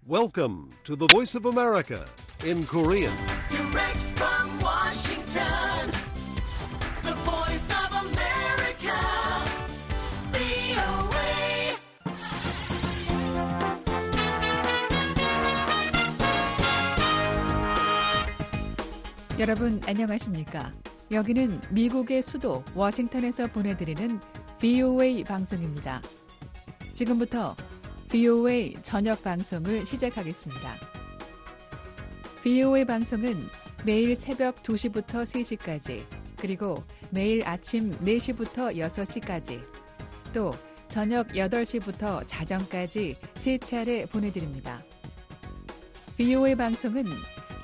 Welcome to the Voice of America in Korean. Direct from Washington, the Voice of America, VOA. 여러분 안녕하십니까? 여기는 미국의 수도 워싱턴에서 보내드리는 VOA 방송입니다. 지금부터 VOA 저녁 방송을 시작하겠습니다. VOA 방송은 매일 새벽 2시부터 3시까지, 그리고 매일 아침 4시부터 6시까지, 또 저녁 8시부터 자정까지 3차례 보내드립니다. VOA 방송은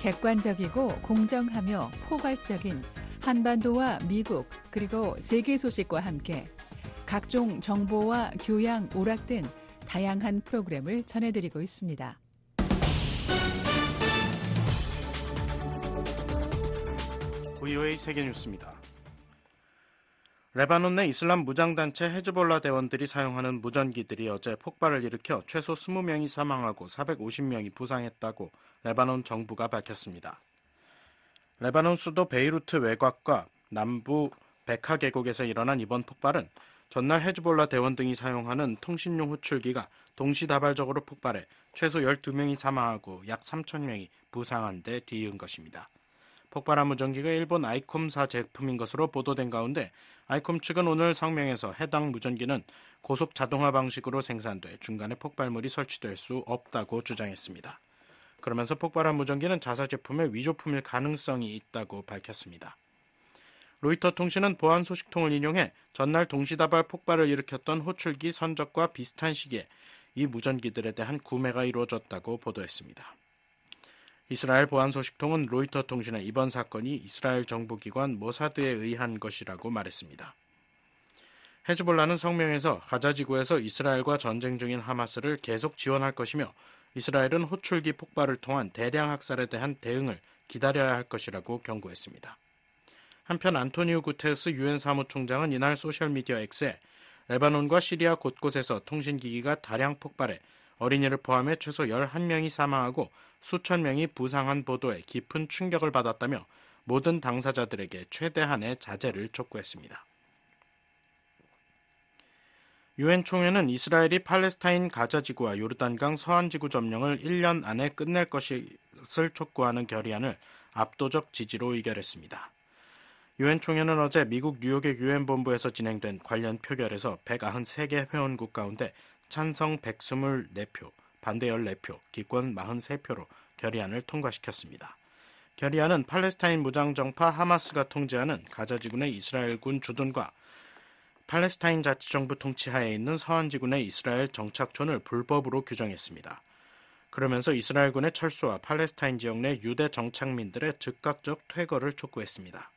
객관적이고 공정하며 포괄적인 한반도와 미국 그리고 세계 소식과 함께 각종 정보와 교양, 오락 등 다양한 프로그램을 전해드리고 있습니다. VOA 세계뉴스입니다. 레바논 내 이슬람 무장단체 헤즈볼라 대원들이 사용하는 무전기들이 어제 폭발을 일으켜 최소 20명이 사망하고 450명이 부상했다고 레바논 정부가 밝혔습니다. 레바논 수도 베이루트 외곽과 남부 베카 계곡에서 일어난 이번 폭발은 전날 헤즈볼라 대원 등이 사용하는 통신용 호출기가 동시다발적으로 폭발해 최소 12명이 사망하고 약 3,000명이 부상한 데 뒤이은 것입니다. 폭발한 무전기가 일본 아이콤사 제품인 것으로 보도된 가운데 아이콤 측은 오늘 성명에서 해당 무전기는 고속 자동화 방식으로 생산돼 중간에 폭발물이 설치될 수 없다고 주장했습니다. 그러면서 폭발한 무전기는 자사 제품의 위조품일 가능성이 있다고 밝혔습니다. 로이터 통신은 보안 소식통을 인용해 전날 동시다발 폭발을 일으켰던 호출기 선적과 비슷한 시기에 이 무전기들에 대한 구매가 이루어졌다고 보도했습니다. 이스라엘 보안 소식통은 로이터 통신에 이번 사건이 이스라엘 정보기관 모사드에 의한 것이라고 말했습니다. 헤즈볼라는 성명에서 가자 지구에서 이스라엘과 전쟁 중인 하마스를 계속 지원할 것이며 이스라엘은 호출기 폭발을 통한 대량 학살에 대한 대응을 기다려야 할 것이라고 경고했습니다. 한편 안토니우 구테르스 유엔 사무총장은 이날 소셜미디어 X에 레바논과 시리아 곳곳에서 통신기기가 다량 폭발해 어린이를 포함해 최소 11명이 사망하고 수천 명이 부상한 보도에 깊은 충격을 받았다며 모든 당사자들에게 최대한의 자제를 촉구했습니다. 유엔 총회는 이스라엘이 팔레스타인 가자지구와 요르단강 서안지구 점령을 1년 안에 끝낼 것을 촉구하는 결의안을 압도적 지지로 의결했습니다. 유엔 총회는 어제 미국 뉴욕의 유엔 본부에서 진행된 관련 표결에서 193개 회원국 가운데 찬성 124표, 반대 14표, 기권 43표로 결의안을 통과시켰습니다. 결의안은 팔레스타인 무장정파 하마스가 통제하는 가자지구 내 이스라엘군 주둔과 팔레스타인 자치정부 통치하에 있는 서안지구 내 이스라엘 정착촌을 불법으로 규정했습니다. 그러면서 이스라엘군의 철수와 팔레스타인 지역 내 유대 정착민들의 즉각적 퇴거를 촉구했습니다.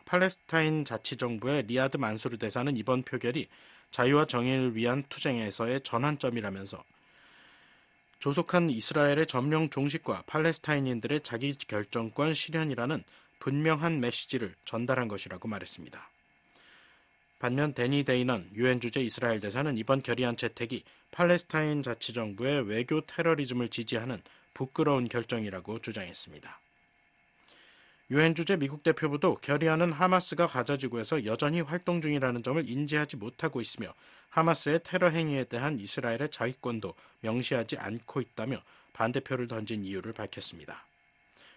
팔레스타인 자치정부의 리아드 만수르 대사는 이번 표결이 자유와 정의를 위한 투쟁에서의 전환점이라면서 조속한 이스라엘의 점령 종식과 팔레스타인인들의 자기결정권 실현이라는 분명한 메시지를 전달한 것이라고 말했습니다. 반면 데니 데이넌 유엔 주재 이스라엘 대사는 이번 결의안 채택이 팔레스타인 자치정부의 외교 테러리즘을 지지하는 부끄러운 결정이라고 주장했습니다. 유엔 주재 미국 대표부도 결의안은 하마스가 가자지구에서 여전히 활동 중이라는 점을 인지하지 못하고 있으며 하마스의 테러 행위에 대한 이스라엘의 자위권도 명시하지 않고 있다며 반대표를 던진 이유를 밝혔습니다.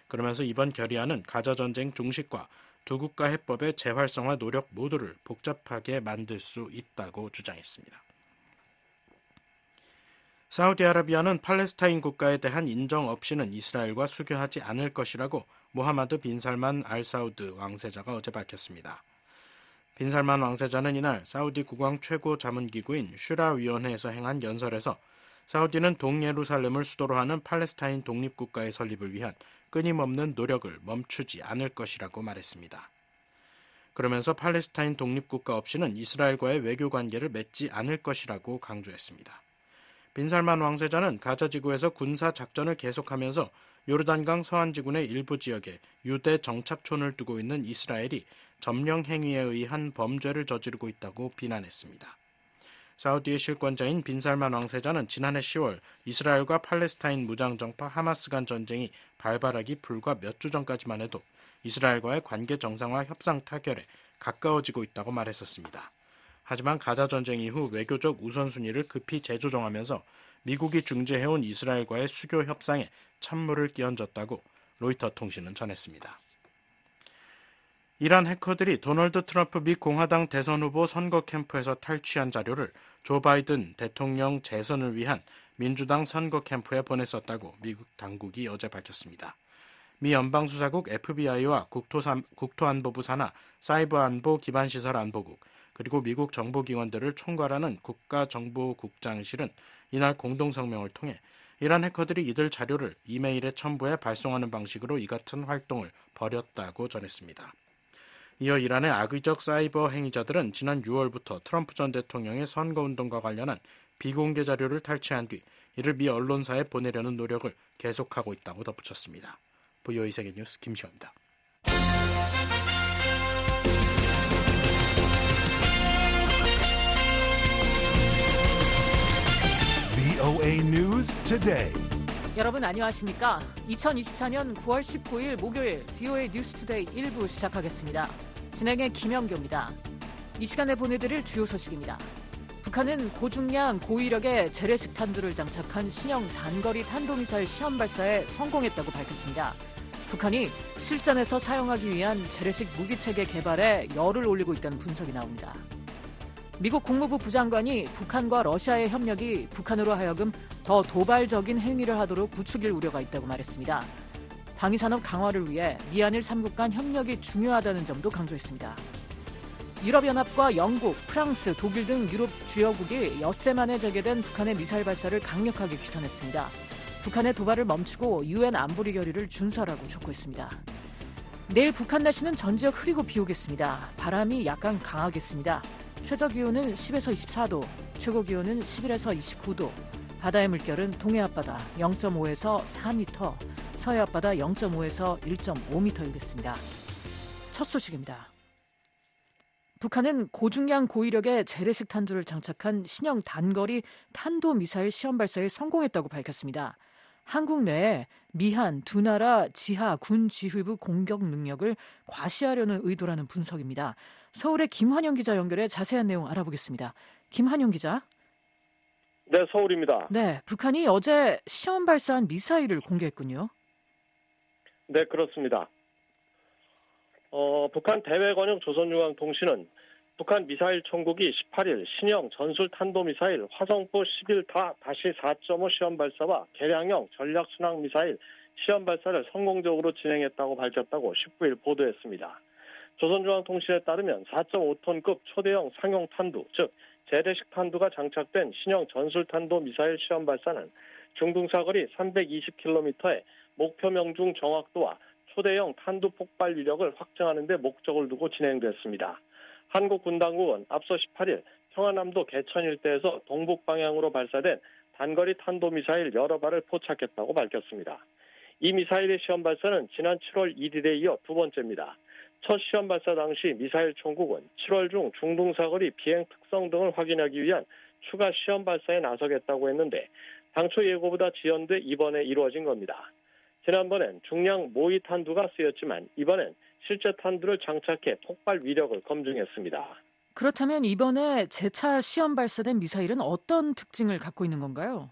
그러면서 이번 결의안은 가자 전쟁 종식과 두 국가 해법의 재활성화 노력 모두를 복잡하게 만들 수 있다고 주장했습니다. 사우디아라비아는 팔레스타인 국가에 대한 인정 없이는 이스라엘과 수교하지 않을 것이라고 모하마드 빈 살만 알 사우드 왕세자가 어제 밝혔습니다. 빈 살만 왕세자는 이날 사우디 국왕 최고 자문기구인 슈라위원회에서 행한 연설에서 사우디는 동예루살렘을 수도로 하는 팔레스타인 독립국가의 설립을 위한 끊임없는 노력을 멈추지 않을 것이라고 말했습니다. 그러면서 팔레스타인 독립국가 없이는 이스라엘과의 외교관계를 맺지 않을 것이라고 강조했습니다. 빈살만 왕세자는 가자지구에서 군사작전을 계속하면서 요르단강 서안지구 내 일부 지역에 유대 정착촌을 두고 있는 이스라엘이 점령 행위에 의한 범죄를 저지르고 있다고 비난했습니다. 사우디의 실권자인 빈살만 왕세자는 지난해 10월 이스라엘과 팔레스타인 무장정파 하마스 간 전쟁이 발발하기 불과 몇 주 전까지만 해도 이스라엘과의 관계 정상화 협상 타결에 가까워지고 있다고 말했었습니다. 하지만 가자 전쟁 이후 외교적 우선순위를 급히 재조정하면서 미국이 중재해온 이스라엘과의 수교 협상에 찬물을 끼얹었다고 로이터 통신은 전했습니다. 이란 해커들이 도널드 트럼프 미 공화당 대선 후보 선거 캠프에서 탈취한 자료를 조 바이든 대통령 재선을 위한 민주당 선거 캠프에 보냈었다고 미국 당국이 어제 밝혔습니다. 미 연방수사국 FBI와 국토안보부 산하 사이버안보 기반시설안보국 그리고 미국 정보기관들을 총괄하는 국가정보국장실은 이날 공동성명을 통해 이란 해커들이 이들 자료를 이메일에 첨부해 발송하는 방식으로 이 같은 활동을 벌였다고 전했습니다. 이어 이란의 악의적 사이버 행위자들은 지난 6월부터 트럼프 전 대통령의 선거운동과 관련한 비공개 자료를 탈취한 뒤 이를 미 언론사에 보내려는 노력을 계속하고 있다고 덧붙였습니다. VOA 세계뉴스 김시호입니다. VOA News Today. 여러분 안녕하십니까? 2024년 9월 19일 목요일 VOA 뉴스 투데이 1부 시작하겠습니다. 진행의 김영교입니다. 이 시간에 보내드릴 주요 소식입니다. 북한은 고중량 고위력의 재래식 탄두를 장착한 신형 단거리 탄도미사일 시험 발사에 성공했다고 밝혔습니다. 북한이 실전에서 사용하기 위한 재래식 무기체계 개발에 열을 올리고 있다는 분석이 나옵니다. 미국 국무부 부장관이 북한과 러시아의 협력이 북한으로 하여금 더 도발적인 행위를 하도록 부추길 우려가 있다고 말했습니다. 방위산업 강화를 위해 미한일 3국 간 협력이 중요하다는 점도 강조했습니다. 유럽연합과 영국, 프랑스, 독일 등 유럽 주요국이 엿새 만에 재개된 북한의 미사일 발사를 강력하게 규탄했습니다. 북한의 도발을 멈추고 UN 안보리 결의를 준수하라고 촉구했습니다. 내일 북한 날씨는 전 지역 흐리고 비 오겠습니다. 바람이 약간 강하겠습니다. 최저기온은 10에서 24도, 최고기온은 11에서 29도, 바다의 물결은 동해 앞바다 0.5에서 4m, 서해 앞바다 0.5에서 1.5m이겠습니다. 첫 소식입니다. 북한은 고중량 고위력의 재래식 탄두를 장착한 신형 단거리 탄도미사일 시험 발사에 성공했다고 밝혔습니다. 한국 내에 미한 두 나라 지하 군 지휘부 공격 능력을 과시하려는 의도라는 분석입니다. 서울의 김환영 기자 연결해 자세한 내용 알아보겠습니다. 김환영 기자. 네, 서울입니다. 네, 북한이 어제 시험 발사한 미사일을 공개했군요. 네, 그렇습니다. 북한 대외관용 조선중앙통신은 북한 미사일 총국이 18일 신형 전술 탄도미사일 화성포 11-4.5 시험 발사와 개량형 전략순항 미사일 시험 발사를 성공적으로 진행했다고 밝혔다고 19일 보도했습니다. 조선중앙통신에 따르면 4.5톤급 초대형 상용 탄두, 즉 재래식 탄두가 장착된 신형 전술 탄도 미사일 시험 발사는 중등사거리 320km의 목표 명중 정확도와 초대형 탄두 폭발 위력을 확정하는 데 목적을 두고 진행됐습니다. 한국 군 당국은 앞서 18일 평안남도 개천 일대에서 동북 방향으로 발사된 단거리 탄도미사일 여러 발을 포착했다고 밝혔습니다. 이 미사일의 시험 발사는 지난 7월 1일에 이어 두 번째입니다. 첫 시험 발사 당시 미사일 총국은 7월 중 중등사거리 비행 특성 등을 확인하기 위한 추가 시험 발사에 나서겠다고 했는데 당초 예고보다 지연돼 이번에 이루어진 겁니다. 지난번엔 중량 모의 탄두가 쓰였지만 이번엔 실제 탄두를 장착해 폭발 위력을 검증했습니다. 그렇다면 이번에 재차 시험 발사된 미사일은 어떤 특징을 갖고 있는 건가요?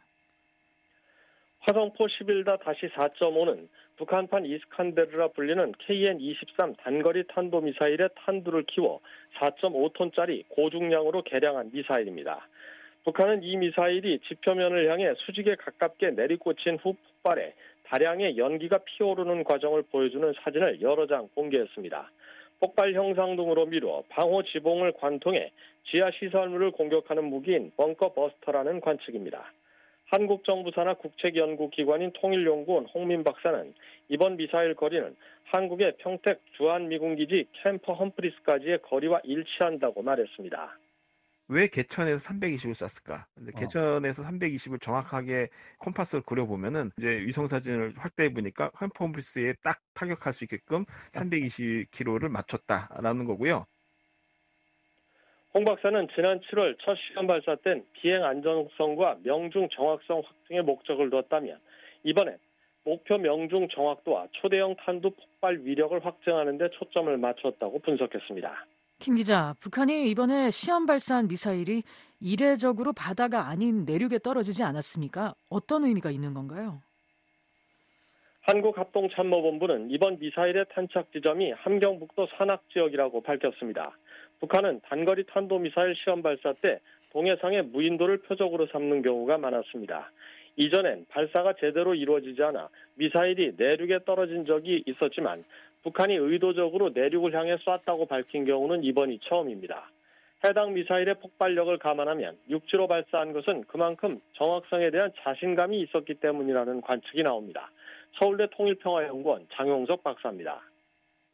화성포 11-4.5는 북한판 이스칸데르라 불리는 KN-23 단거리 탄도미사일의 탄두를 키워 4.5톤짜리 고중량으로 개량한 미사일입니다. 북한은 이 미사일이 지표면을 향해 수직에 가깝게 내리꽂힌 후 폭발해 다량의 연기가 피어오르는 과정을 보여주는 사진을 여러 장 공개했습니다. 폭발 형상 등으로 미루어 방호 지붕을 관통해 지하 시설물을 공격하는 무기인 벙커 버스터라는 관측입니다. 한국 정부 산하 국책연구기관인 통일연구원 홍민 박사는 이번 미사일 거리는 한국의 평택 주한미군기지 캠프 험프리스까지의 거리와 일치한다고 말했습니다. 왜 개천에서 320을 쐈을까? 개천에서 320을 정확하게 콤파스를 그려보면은 이제 위성사진을 확대해 보니까 캠프 험프리스에 딱 타격할 수 있게끔 320km를 맞췄다라는 거고요. 홍 박사는 지난 7월 첫 시험 발사 땐 비행 안정성과 명중 정확성 확증에 목적을 두었다면 이번엔 목표 명중 정확도와 초대형 탄두 폭발 위력을 확증하는 데 초점을 맞췄다고 분석했습니다. 김 기자, 북한이 이번에 시험 발사한 미사일이 이례적으로 바다가 아닌 내륙에 떨어지지 않았습니까? 어떤 의미가 있는 건가요? 한국합동참모본부는 이번 미사일의 탄착 지점이 함경북도 산악 지역이라고 밝혔습니다. 북한은 단거리 탄도미사일 시험 발사 때 동해상의 무인도를 표적으로 삼는 경우가 많았습니다. 이전엔 발사가 제대로 이루어지지 않아 미사일이 내륙에 떨어진 적이 있었지만 북한이 의도적으로 내륙을 향해 쐈다고 밝힌 경우는 이번이 처음입니다. 해당 미사일의 폭발력을 감안하면 육지로 발사한 것은 그만큼 정확성에 대한 자신감이 있었기 때문이라는 관측이 나옵니다. 서울대 통일평화연구원 장용석 박사입니다.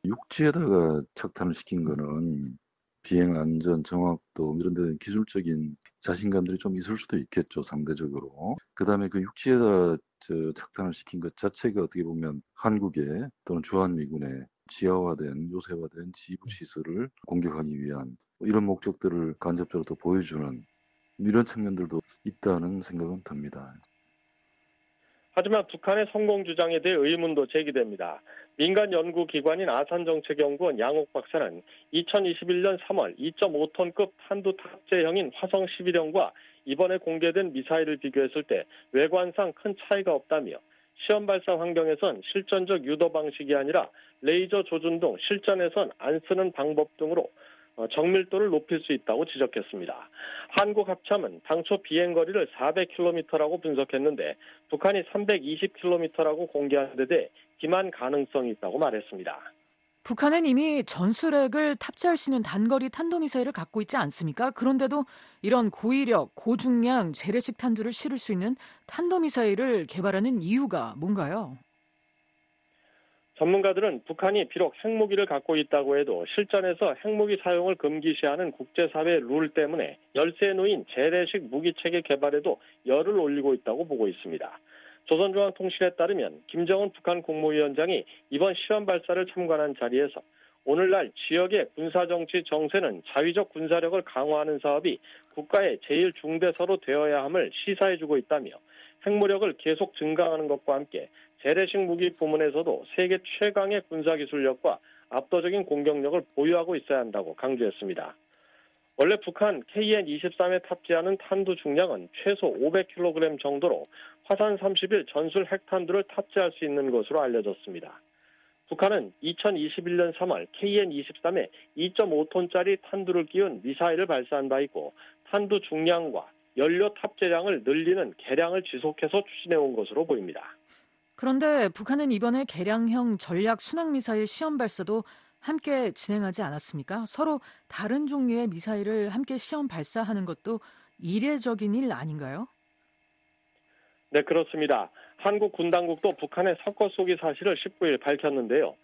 육지에다가 착탄을 시킨 거는 비행 안전, 정확도 이런 데 기술적인 자신감들이 좀 있을 수도 있겠죠, 상대적으로. 그다음에 그 육지에다 착탄을 시킨 것 자체가 어떻게 보면 한국의 또는 주한미군의 지하화된, 요새화된 지휘부 시설을 공격하기 위한 이런 목적들을 간접적으로 또 보여주는 이런 측면들도 있다는 생각은 듭니다. 하지만 북한의 성공 주장에 대해 의문도 제기됩니다. 민간 연구기관인 아산정책연구원 양옥 박사는 2021년 3월 2.5톤급 탄두 탑재형인 화성 11형과 이번에 공개된 미사일을 비교했을 때 외관상 큰 차이가 없다며 시험 발사 환경에선 실전적 유도 방식이 아니라 레이저 조준 등 실전에선 안 쓰는 방법 등으로 정밀도를 높일 수 있다고 지적했습니다. 한국합참은 당초 비행거리를 400km라고 분석했는데 북한이 320km라고 공개한 데 대해 기만 가능성이 있다고 말했습니다. 북한은 이미 전술핵을 탑재할 수 있는 단거리 탄도미사일을 갖고 있지 않습니까? 그런데도 이런 고위력, 고중량, 재래식 탄두를 실을 수 있는 탄도미사일을 개발하는 이유가 뭔가요? 전문가들은 북한이 비록 핵무기를 갖고 있다고 해도 실전에서 핵무기 사용을 금기시하는 국제사회의 룰 때문에 열세에 놓인 재래식 무기체계 개발에도 열을 올리고 있다고 보고 있습니다. 조선중앙통신에 따르면 김정은 북한 국무위원장이 이번 시험 발사를 참관한 자리에서 오늘날 지역의 군사정치 정세는 자위적 군사력을 강화하는 사업이 국가의 제일 중대사로 되어야 함을 시사해주고 있다며 핵무력을 계속 증강하는 것과 함께 재래식 무기 부문에서도 세계 최강의 군사기술력과 압도적인 공격력을 보유하고 있어야 한다고 강조했습니다. 원래 북한 KN-23에 탑재하는 탄두 중량은 최소 500kg 정도로 화산 30일 전술 핵탄두를 탑재할 수 있는 것으로 알려졌습니다. 북한은 2021년 3월 KN-23에 2.5톤짜리 탄두를 끼운 미사일을 발사한 바 있고 탄두 중량과 연료 탑재량을 늘리는 개량을 지속해서 추진해온 것으로 보입니다. 그런데 북한은 이번에 개량형 전략 순항미사일 시험 발사도 함께 진행하지 않았습니까? 서로 다른 종류의 미사일을 함께 시험 발사하는 것도 이례적인 일 아닌가요? 네, 그렇습니다. 한국 군 당국도 북한의 섞어 쏘기 사실을 19일 밝혔는데요.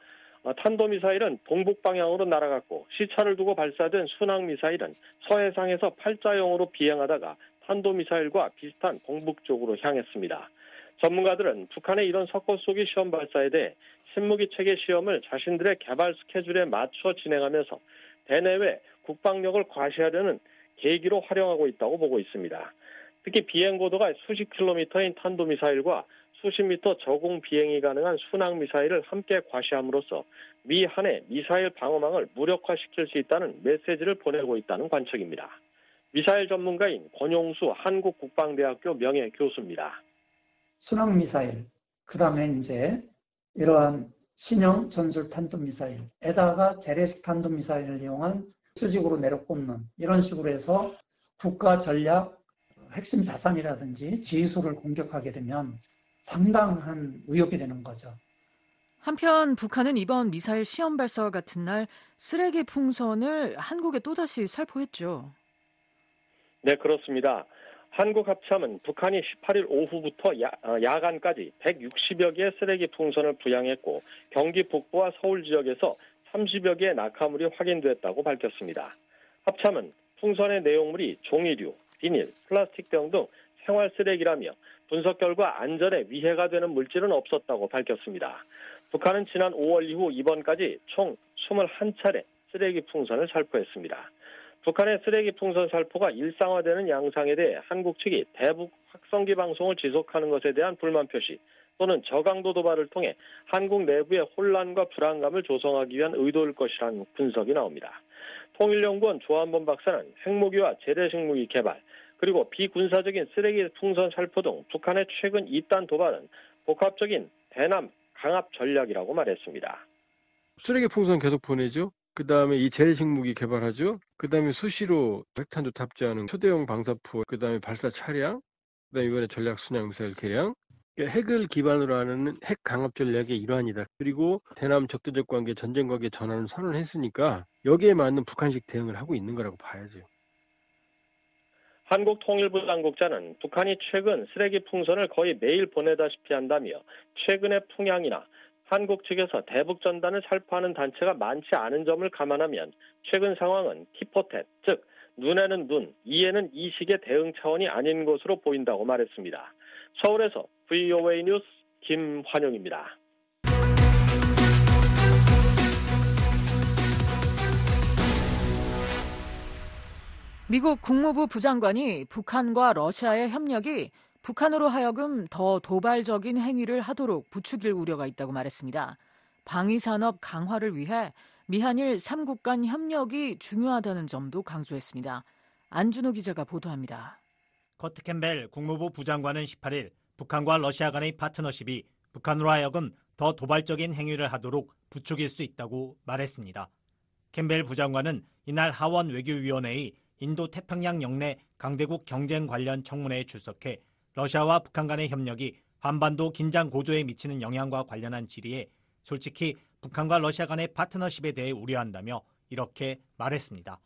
탄도미사일은 동북 방향으로 날아갔고 시차를 두고 발사된 순항미사일은 서해상에서 팔자형으로 비행하다가 탄도미사일과 비슷한 동북 쪽으로 향했습니다. 전문가들은 북한의 이런 섞어 쏘기 시험 발사에 대해 신무기 체계 시험을 자신들의 개발 스케줄에 맞춰 진행하면서 대내외 국방력을 과시하려는 계기로 활용하고 있다고 보고 있습니다. 특히 비행 고도가 수십 킬로미터인 탄도미사일과 수십 미터 저공 비행이 가능한 순항미사일을 함께 과시함으로써 미 한해 미사일 방어망을 무력화시킬 수 있다는 메시지를 보내고 있다는 관측입니다. 미사일 전문가인 권용수 한국국방대학교 명예교수입니다. 순항미사일, 그 다음에 이제 이러한 신형 전술 탄도미사일에다가 재래식 탄도미사일을 이용한 수직으로 내려꼽는 이런 식으로 해서 국가 전략 핵심 자산이라든지 지휘소를 공격하게 되면 상당한 위협이 되는 거죠. 한편 북한은 이번 미사일 시험 발사와 같은 날 쓰레기 풍선을 한국에 또다시 살포했죠. 네, 그렇습니다. 한국합참은 북한이 18일 오후부터 야간까지 160여 개의 쓰레기 풍선을 부양했고 경기 북부와 서울 지역에서 30여 개의 낙하물이 확인됐다고 밝혔습니다. 합참은 풍선의 내용물이 종이류, 비닐, 플라스틱 등 생활 쓰레기라며 분석 결과 안전에 위해가 되는 물질은 없었다고 밝혔습니다. 북한은 지난 5월 이후 이번까지 총 21차례 쓰레기 풍선을 살포했습니다. 북한의 쓰레기 풍선 살포가 일상화되는 양상에 대해 한국 측이 대북 확성기 방송을 지속하는 것에 대한 불만 표시 또는 저강도 도발을 통해 한국 내부의 혼란과 불안감을 조성하기 위한 의도일 것이라는 분석이 나옵니다. 통일연구원 조한범 박사는 핵무기와 재래식 무기 개발, 그리고 비군사적인 쓰레기 풍선 살포 등 북한의 최근 이딴 도발은 복합적인 대남 강압 전략이라고 말했습니다. 쓰레기 풍선 계속 보내죠. 그 다음에 이 재래식 무기 개발하죠. 그 다음에 수시로 핵탄두 탑재하는 초대형 방사포, 그 다음에 발사 차량, 그 다음에 이번에 전략 순항 미사일 개량. 핵을 기반으로 하는 핵 강압 전략의 일환이다. 그리고 대남 적대적 관계, 전쟁 관계 전환을 선언했으니까 여기에 맞는 북한식 대응을 하고 있는 거라고 봐야죠. 한국통일부 당국자는 북한이 최근 쓰레기 풍선을 거의 매일 보내다시피 한다며 최근의 풍향이나 한국 측에서 대북 전단을 살포하는 단체가 많지 않은 점을 감안하면 최근 상황은 티포텟, 즉 눈에는 눈, 이에는 이식의 대응 차원이 아닌 것으로 보인다고 말했습니다. 서울에서 VOA 뉴스 김환용입니다. 미국 국무부 부장관이 북한과 러시아의 협력이 북한으로 하여금 더 도발적인 행위를 하도록 부추길 우려가 있다고 말했습니다. 방위산업 강화를 위해 미한일 3국 간 협력이 중요하다는 점도 강조했습니다. 안준호 기자가 보도합니다. 커트 캠벨 국무부 부장관은 18일 북한과 러시아 간의 파트너십이 북한으로 하여금 더 도발적인 행위를 하도록 부추길 수 있다고 말했습니다. 캠벨 부장관은 이날 하원 외교위원회의 인도태평양 영내 강대국 경쟁 관련 청문회에 출석해 러시아와 북한 간의 협력이 한반도 긴장 고조에 미치는 영향과 관련한 질의에 솔직히 북한과 러시아 간의 파트너십에 대해 우려한다며 이렇게 말했습니다.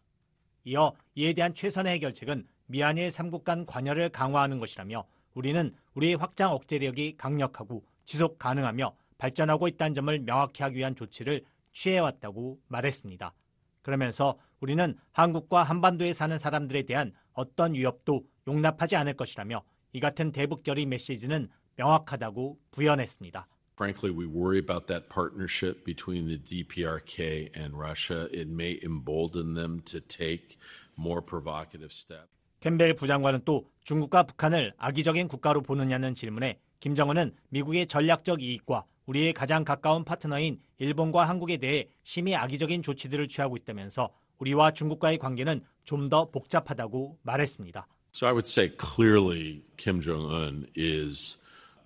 이어 이에 대한 최선의 해결책은 미한일 3국 간 관여를 강화하는 것이라며 우리는 우리의 확장 억제력이 강력하고 지속 가능하며 발전하고 있다는 점을 명확히 하기 위한 조치를 취해왔다고 말했습니다. 그러면서 우리는 한국과 한반도에 사는 사람들에 대한 어떤 위협도 용납하지 않을 것이라며 이 같은 대북결의 메시지는 명확하다고 부연했습니다. Frankly, we worry about that partnership between the DPRK and Russia. It may embolden them to take more provocative steps. 캠벨 부장관은 또 중국과 북한을 악의적인 국가로 보느냐는 질문에 김정은은 미국의 전략적 이익과 우리의 가장 가까운 파트너인 일본과 한국에 대해 심히 악의적인 조치들을 취하고 있다면서 우리와 중국과의 관계는 좀 더 복잡하다고 말했습니다. So I would say clearly Kim Jong-un is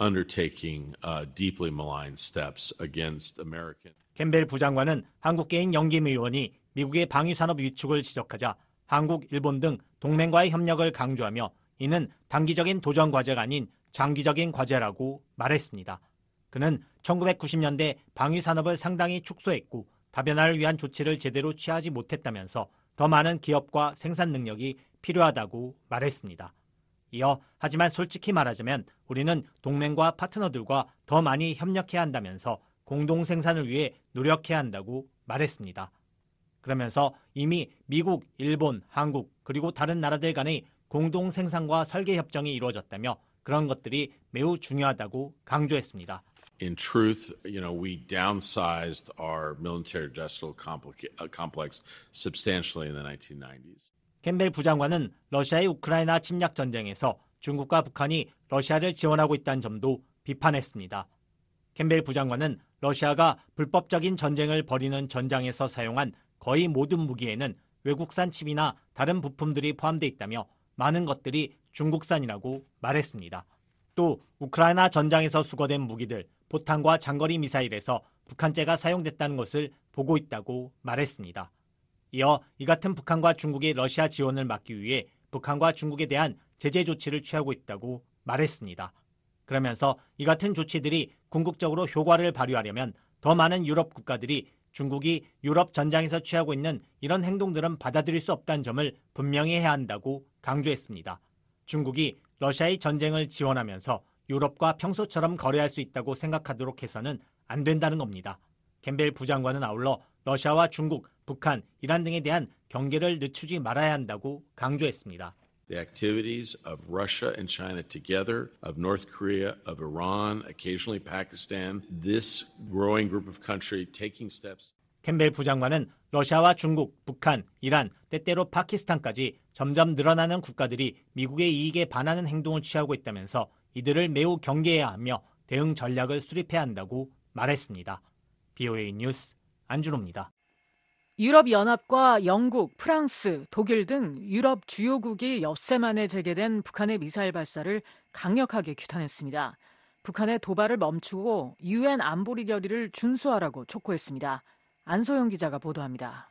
undertaking deeply malign steps against American. 캠벨 부장관은 한국계인 영김 의원이 미국의 방위산업 위축을 지적하자 한국, 일본 등 동맹과의 협력을 강조하며 이는 단기적인 도전 과제가 아닌 장기적인 과제라고 말했습니다. 그는 1990년대 방위산업을 상당히 축소했고 다변화를 위한 조치를 제대로 취하지 못했다면서 더 많은 기업과 생산 능력이 필요하다고 말했습니다. 이어 하지만 솔직히 말하자면 우리는 동맹과 파트너들과 더 많이 협력해야 한다면서 공동 생산을 위해 노력해야 한다고 말했습니다. 그러면서 이미 미국, 일본, 한국 그리고 다른 나라들 간의 공동 생산과 설계 협정이 이루어졌다며 그런 것들이 매우 중요하다고 강조했습니다. In truth, we downsized our military-industrial complex substantially in the 1990s. 캠벨 부장관은 러시아의 우크라이나 침략 전쟁에서 중국과 북한이 러시아를 지원하고 있다는 점도 비판했습니다. 캠벨 부장관은 러시아가 불법적인 전쟁을 벌이는 전장에서 사용한 거의 모든 무기에는 외국산 칩이나 다른 부품들이 포함되어 있다며 많은 것들이 중국산이라고 말했습니다. 또 우크라이나 전장에서 수거된 무기들, 포탄과 장거리 미사일에서 북한제가 사용됐다는 것을 보고 있다고 말했습니다. 이어 이 같은 북한과 중국의 러시아 지원을 막기 위해 북한과 중국에 대한 제재 조치를 취하고 있다고 말했습니다. 그러면서 이 같은 조치들이 궁극적으로 효과를 발휘하려면 더 많은 유럽 국가들이 중국이 유럽 전장에서 취하고 있는 이런 행동들은 받아들일 수 없다는 점을 분명히 해야 한다고 강조했습니다. 중국이 러시아의 전쟁을 지원하면서 유럽과 평소처럼 거래할 수 있다고 생각하도록 해서는 안 된다는 겁니다. 캠벨 부장관은 아울러 러시아와 중국, 북한, 이란 등에 대한 경계를 늦추지 말아야 한다고 강조했습니다. The activities of Russia and China together, of North Korea, of Iran, occasionally Pakistan, this growing group of countries taking steps. 캠벨 부장관은 러시아와 중국, 북한, 이란, 때때로 파키스탄까지 점점 늘어나는 국가들이 미국의 이익에 반하는 행동을 취하고 있다면서 이들을 매우 경계해야 하며 대응 전략을 수립해야 한다고 말했습니다. BOA 뉴스 안준호입니다. 유럽연합과 영국, 프랑스, 독일 등 유럽 주요국이 엿새 만에 재개된 북한의 미사일 발사를 강력하게 규탄했습니다. 북한의 도발을 멈추고 UN 안보리 결의를 준수하라고 촉구했습니다. 안소영 기자가 보도합니다.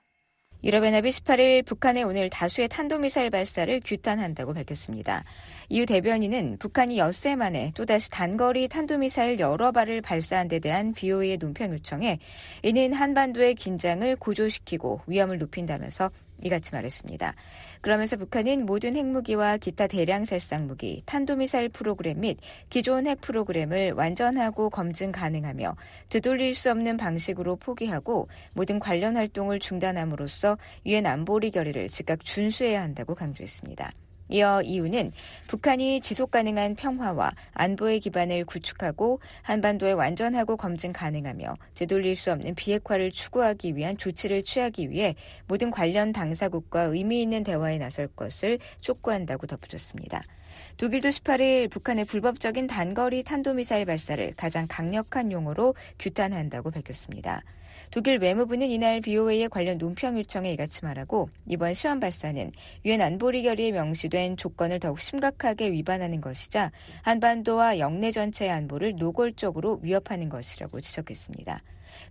유럽연합이 18일 북한의 오늘 다수의 탄도미사일 발사를 규탄한다고 밝혔습니다. EU 대변인은 북한이 엿새 만에 또다시 단거리 탄도미사일 여러 발을 발사한 데 대한 BOA의 논평 요청에 이는 한반도의 긴장을 고조시키고 위험을 높인다면서 이같이 말했습니다. 그러면서 북한은 모든 핵무기와 기타 대량 살상 무기, 탄도미사일 프로그램 및 기존 핵 프로그램을 완전하고 검증 가능하며 되돌릴 수 없는 방식으로 포기하고 모든 관련 활동을 중단함으로써 유엔 안보리 결의를 즉각 준수해야 한다고 강조했습니다. 이어 EU는 북한이 지속가능한 평화와 안보의 기반을 구축하고 한반도에 완전하고 검증 가능하며 되돌릴 수 없는 비핵화를 추구하기 위한 조치를 취하기 위해 모든 관련 당사국과 의미 있는 대화에 나설 것을 촉구한다고 덧붙였습니다. 독일도 18일 북한의 불법적인 단거리 탄도미사일 발사를 가장 강력한 용어로 규탄한다고 밝혔습니다. 독일 외무부는 이날 BOA의 관련 논평 요청에 이같이 말하고 이번 시험 발사는 유엔 안보리 결의에 명시된 조건을 더욱 심각하게 위반하는 것이자 한반도와 영내 전체의 안보를 노골적으로 위협하는 것이라고 지적했습니다.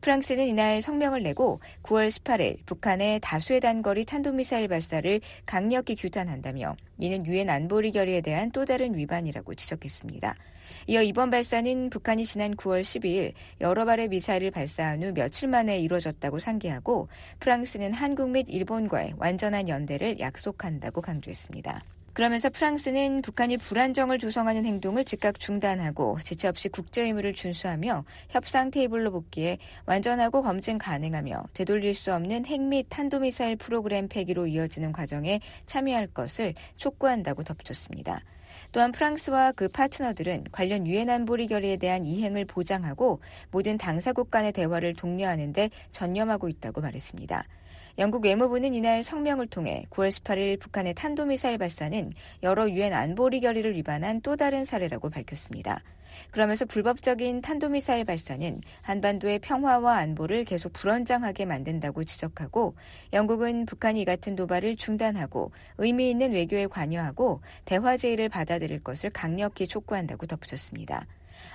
프랑스는 이날 성명을 내고 9월 18일 북한의 다수의 단거리 탄도미사일 발사를 강력히 규탄한다며 이는 유엔 안보리 결의에 대한 또 다른 위반이라고 지적했습니다. 이어 이번 발사는 북한이 지난 9월 12일 여러 발의 미사일을 발사한 후 며칠 만에 이루어졌다고 상기하고 프랑스는 한국 및 일본과의 완전한 연대를 약속한다고 강조했습니다. 그러면서 프랑스는 북한이 불안정을 조성하는 행동을 즉각 중단하고 지체 없이 국제 의무를 준수하며 협상 테이블로 복귀해 완전하고 검증 가능하며 되돌릴 수 없는 핵 및 탄도미사일 프로그램 폐기로 이어지는 과정에 참여할 것을 촉구한다고 덧붙였습니다. 또한 프랑스와 그 파트너들은 관련 유엔 안보리 결의에 대한 이행을 보장하고 모든 당사국 간의 대화를 독려하는 데 전념하고 있다고 말했습니다. 영국 외무부는 이날 성명을 통해 9월 18일 북한의 탄도미사일 발사는 여러 유엔 안보리 결의를 위반한 또 다른 사례라고 밝혔습니다. 그러면서 불법적인 탄도미사일 발사는 한반도의 평화와 안보를 계속 불안정하게 만든다고 지적하고 영국은 북한이 이 같은 도발을 중단하고 의미 있는 외교에 관여하고 대화 제의를 받아들일 것을 강력히 촉구한다고 덧붙였습니다.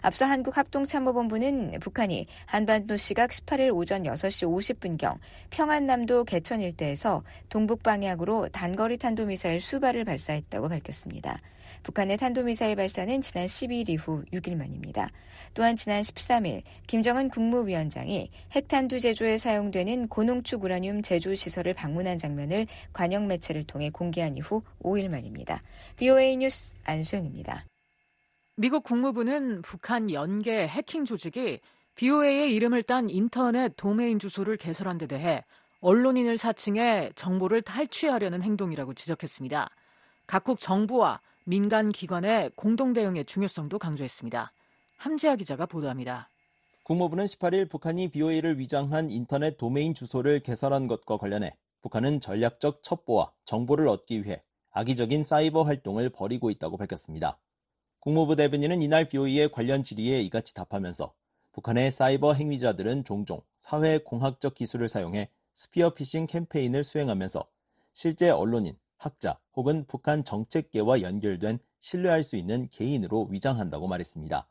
앞서 한국합동참모본부는 북한이 한반도 시각 18일 오전 6시 50분경 평안남도 개천 일대에서 동북 방향으로 단거리 탄도미사일 수발을 발사했다고 밝혔습니다. 북한의 탄도미사일 발사는 지난 12일 이후 6일 만입니다. 또한 지난 13일 김정은 국무위원장이 핵탄두 제조에 사용되는 고농축 우라늄 제조 시설을 방문한 장면을 관영 매체를 통해 공개한 이후 5일 만입니다. BOA 뉴스 안소영입니다. 미국 국무부는 북한 연계 해킹 조직이 BOA의 이름을 딴 인터넷 도메인 주소를 개설한 데 대해 언론인을 사칭해 정보를 탈취하려는 행동이라고 지적했습니다. 각국 정부와 민간 기관의 공동 대응의 중요성도 강조했습니다. 함재하 기자가 보도합니다. 국무부는 18일 북한이 BOA를 위장한 인터넷 도메인 주소를 개설한 것과 관련해 북한은 전략적 첩보와 정보를 얻기 위해 악의적인 사이버 활동을 벌이고 있다고 밝혔습니다. 국무부 대변인은 이날 BOA의 관련 질의에 이같이 답하면서 북한의 사이버 행위자들은 종종 사회공학적 기술을 사용해 스피어 피싱 캠페인을 수행하면서 실제 언론인, 학자 혹은 북한 정책계와 연결된 신뢰할 수 있는 개인으로 위장한다고 말했습니다.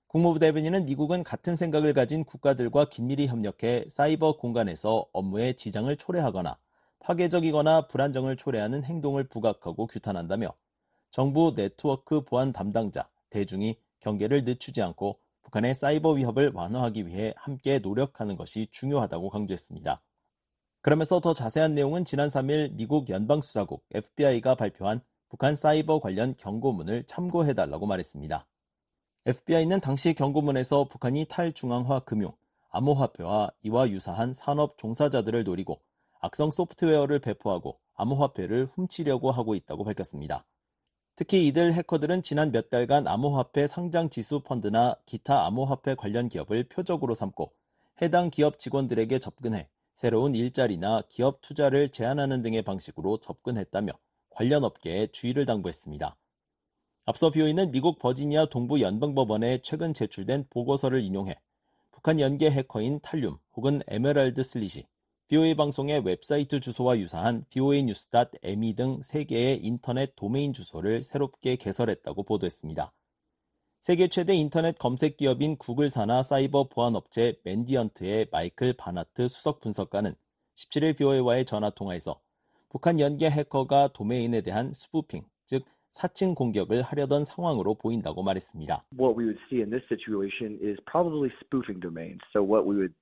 국무부 대변인은 미국은 같은 생각을 가진 국가들과 긴밀히 협력해 사이버 공간에서 업무에 지장을 초래하거나 파괴적이거나 불안정을 초래하는 행동을 부각하고 규탄한다며 정부 네트워크 보안 담당자, 대중이 경계를 늦추지 않고 북한의 사이버 위협을 완화하기 위해 함께 노력하는 것이 중요하다고 강조했습니다. 그러면서 더 자세한 내용은 지난 3일 미국 연방수사국 FBI가 발표한 북한 사이버 관련 경고문을 참고해달라고 말했습니다. FBI는 당시 경고문에서 북한이 탈중앙화 금융, 암호화폐와 이와 유사한 산업 종사자들을 노리고 악성 소프트웨어를 배포하고 암호화폐를 훔치려고 하고 있다고 밝혔습니다. 특히 이들 해커들은 지난 몇 달간 암호화폐 상장 지수 펀드나 기타 암호화폐 관련 기업을 표적으로 삼고 해당 기업 직원들에게 접근해 새로운 일자리나 기업 투자를 제한하는 등의 방식으로 접근했다며 관련 업계에 주의를 당부했습니다. 앞서 BOE는 미국 버지니아 동부 연방법원에 최근 제출된 보고서를 인용해 북한 연계 해커인 탈륨 혹은 에메랄드 슬릿이 BOE 방송의 웹사이트 주소와 유사한 boenews.me 등 3개의 인터넷 도메인 주소를 새롭게 개설했다고 보도했습니다. 세계 최대 인터넷 검색 기업인 구글 산하 사이버 보안 업체 맨디언트의 마이클 바나트 수석 분석가는 17일 BOE와의 전화 통화에서 북한 연계 해커가 도메인에 대한 스푸핑, 즉 사칭 공격을 하려던 상황으로 보인다고 말했습니다. What we would see in this situation is probably spoofing domains. So what we would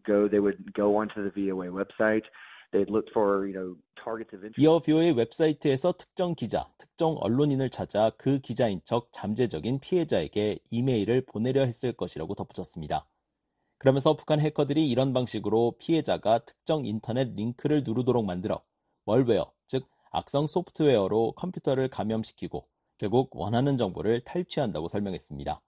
go, they would go onto the VOA website. They'd look for, targets of interest. 이어 BOE 웹사이트에서 특정 기자, 특정 언론인을 찾아 그 기자인 척 잠재적인 피해자에게 이메일을 보내려 했을 것이라고 덧붙였습니다. 그러면서 북한 해커들이 이런 방식으로 피해자가 특정 인터넷 링크를 누르도록 만들어 멀웨어, 즉 악성 소프트웨어로 컴퓨터를 감염시키고 결국 원하는 정보를 탈취한다고 설명했습니다.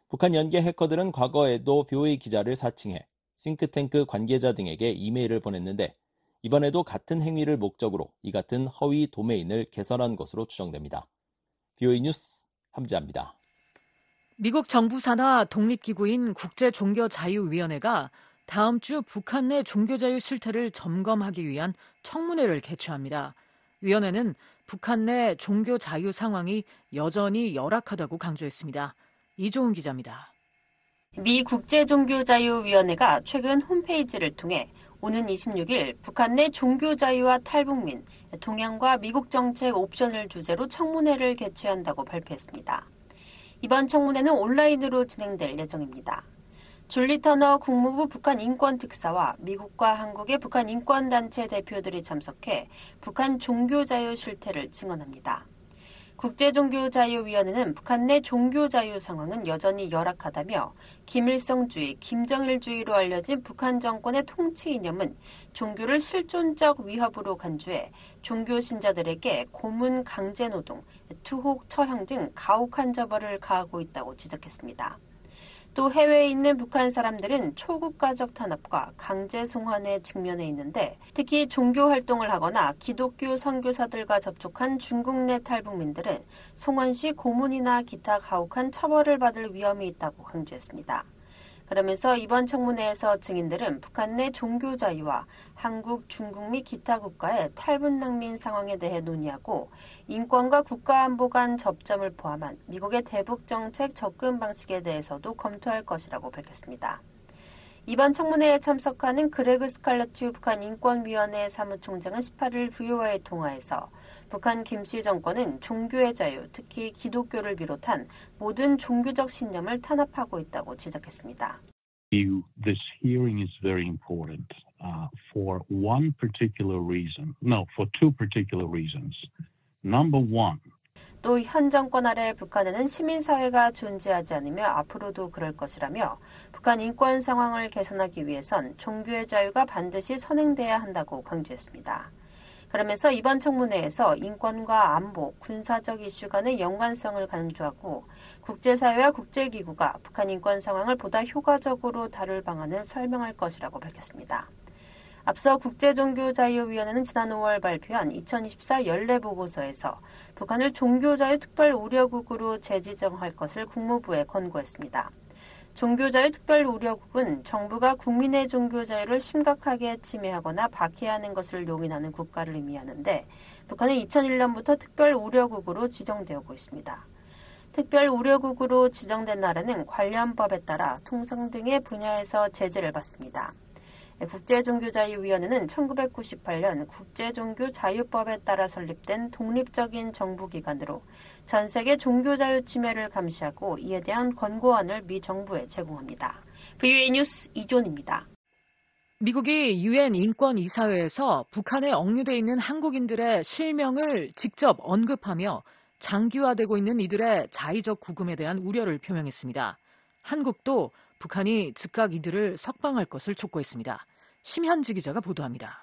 북한 연계 해커들은 과거에도 BOE 기자를 사칭해 싱크탱크 관계자 등에게 이메일을 보냈는데 이번에도 같은 행위를 목적으로 이 같은 허위 도메인을 개설한 것으로 추정됩니다. BOE 뉴스 함지아입니다. 미국 정부 산하 독립기구인 국제종교자유위원회가 다음 주 북한 내 종교자유 실태를 점검하기 위한 청문회를 개최합니다. 위원회는 북한 내 종교자유 상황이 여전히 열악하다고 강조했습니다. 이조은 기자입니다. 미 국제종교자유위원회가 최근 홈페이지를 통해 오는 26일 북한 내 종교자유와 탈북민, 동양과 미국 정책 옵션을 주제로 청문회를 개최한다고 발표했습니다. 이번 청문회는 온라인으로 진행될 예정입니다. 줄리 터너 국무부 북한 인권특사와 미국과 한국의 북한 인권단체 대표들이 참석해 북한 종교자유 실태를 증언합니다. 국제종교자유위원회는 북한 내 종교자유 상황은 여전히 열악하다며 김일성주의, 김정일주의로 알려진 북한 정권의 통치 이념은 종교를 실존적 위협으로 간주해 종교 신자들에게 고문, 강제노동, 투옥, 처형 등 가혹한 처벌을 가하고 있다고 지적했습니다. 또 해외에 있는 북한 사람들은 초국가적 탄압과 강제 송환에 직면해 있는데 특히 종교 활동을 하거나 기독교 선교사들과 접촉한 중국 내 탈북민들은 송환 시 고문이나 기타 가혹한 처벌을 받을 위험이 있다고 강조했습니다. 그러면서 이번 청문회에서 증인들은 북한 내 종교 자유와 한국, 중국 및 기타 국가의 탈북 난민 상황에 대해 논의하고 인권과 국가 안보 간 접점을 포함한 미국의 대북 정책 접근 방식에 대해서도 검토할 것이라고 밝혔습니다. 이번 청문회에 참석하는 그레그 스칼러튜 북한 인권위원회 사무총장은 18일 VOA의 통화에서 북한 김씨 정권은 종교의 자유, 특히 기독교를 비롯한 모든 종교적 신념을 탄압하고 있다고 지적했습니다. This hearing is very important for one particular reason. No, for two particular reasons. Number one. 또 현 정권 아래 북한에는 시민사회가 존재하지 않으며 앞으로도 그럴 것이라며 북한 인권 상황을 개선하기 위해선 종교의 자유가 반드시 선행돼야 한다고 강조했습니다. 그러면서 이번 청문회에서 인권과 안보, 군사적 이슈 간의 연관성을 강조하고 국제사회와 국제기구가 북한 인권 상황을 보다 효과적으로 다룰 방안을 설명할 것이라고 밝혔습니다. 앞서 국제종교자유위원회는 지난 5월 발표한 2024 연례보고서에서 북한을 종교자유 특별우려국으로 재지정할 것을 국무부에 권고했습니다. 종교자유 특별우려국은 정부가 국민의 종교자유를 심각하게 침해하거나 박해하는 것을 용인하는 국가를 의미하는데 북한은 2001년부터 특별우려국으로 지정되고 있습니다. 특별우려국으로 지정된 나라는 관련 법에 따라 통상 등의 분야에서 제재를 받습니다. 국제종교자유위원회는 1998년 국제종교자유법에 따라 설립된 독립적인 정부기관으로 전 세계 종교자유 침해를 감시하고 이에 대한 권고안을 미 정부에 제공합니다. VOA 뉴스 이존입니다. 미국이 유엔 인권이사회에서 북한에 억류돼 있는 한국인들의 실명을 직접 언급하며 장기화되고 있는 이들의 자의적 구금에 대한 우려를 표명했습니다. 한국도 북한이 즉각 이들을 석방할 것을 촉구했습니다. 심현지 기자가 보도합니다.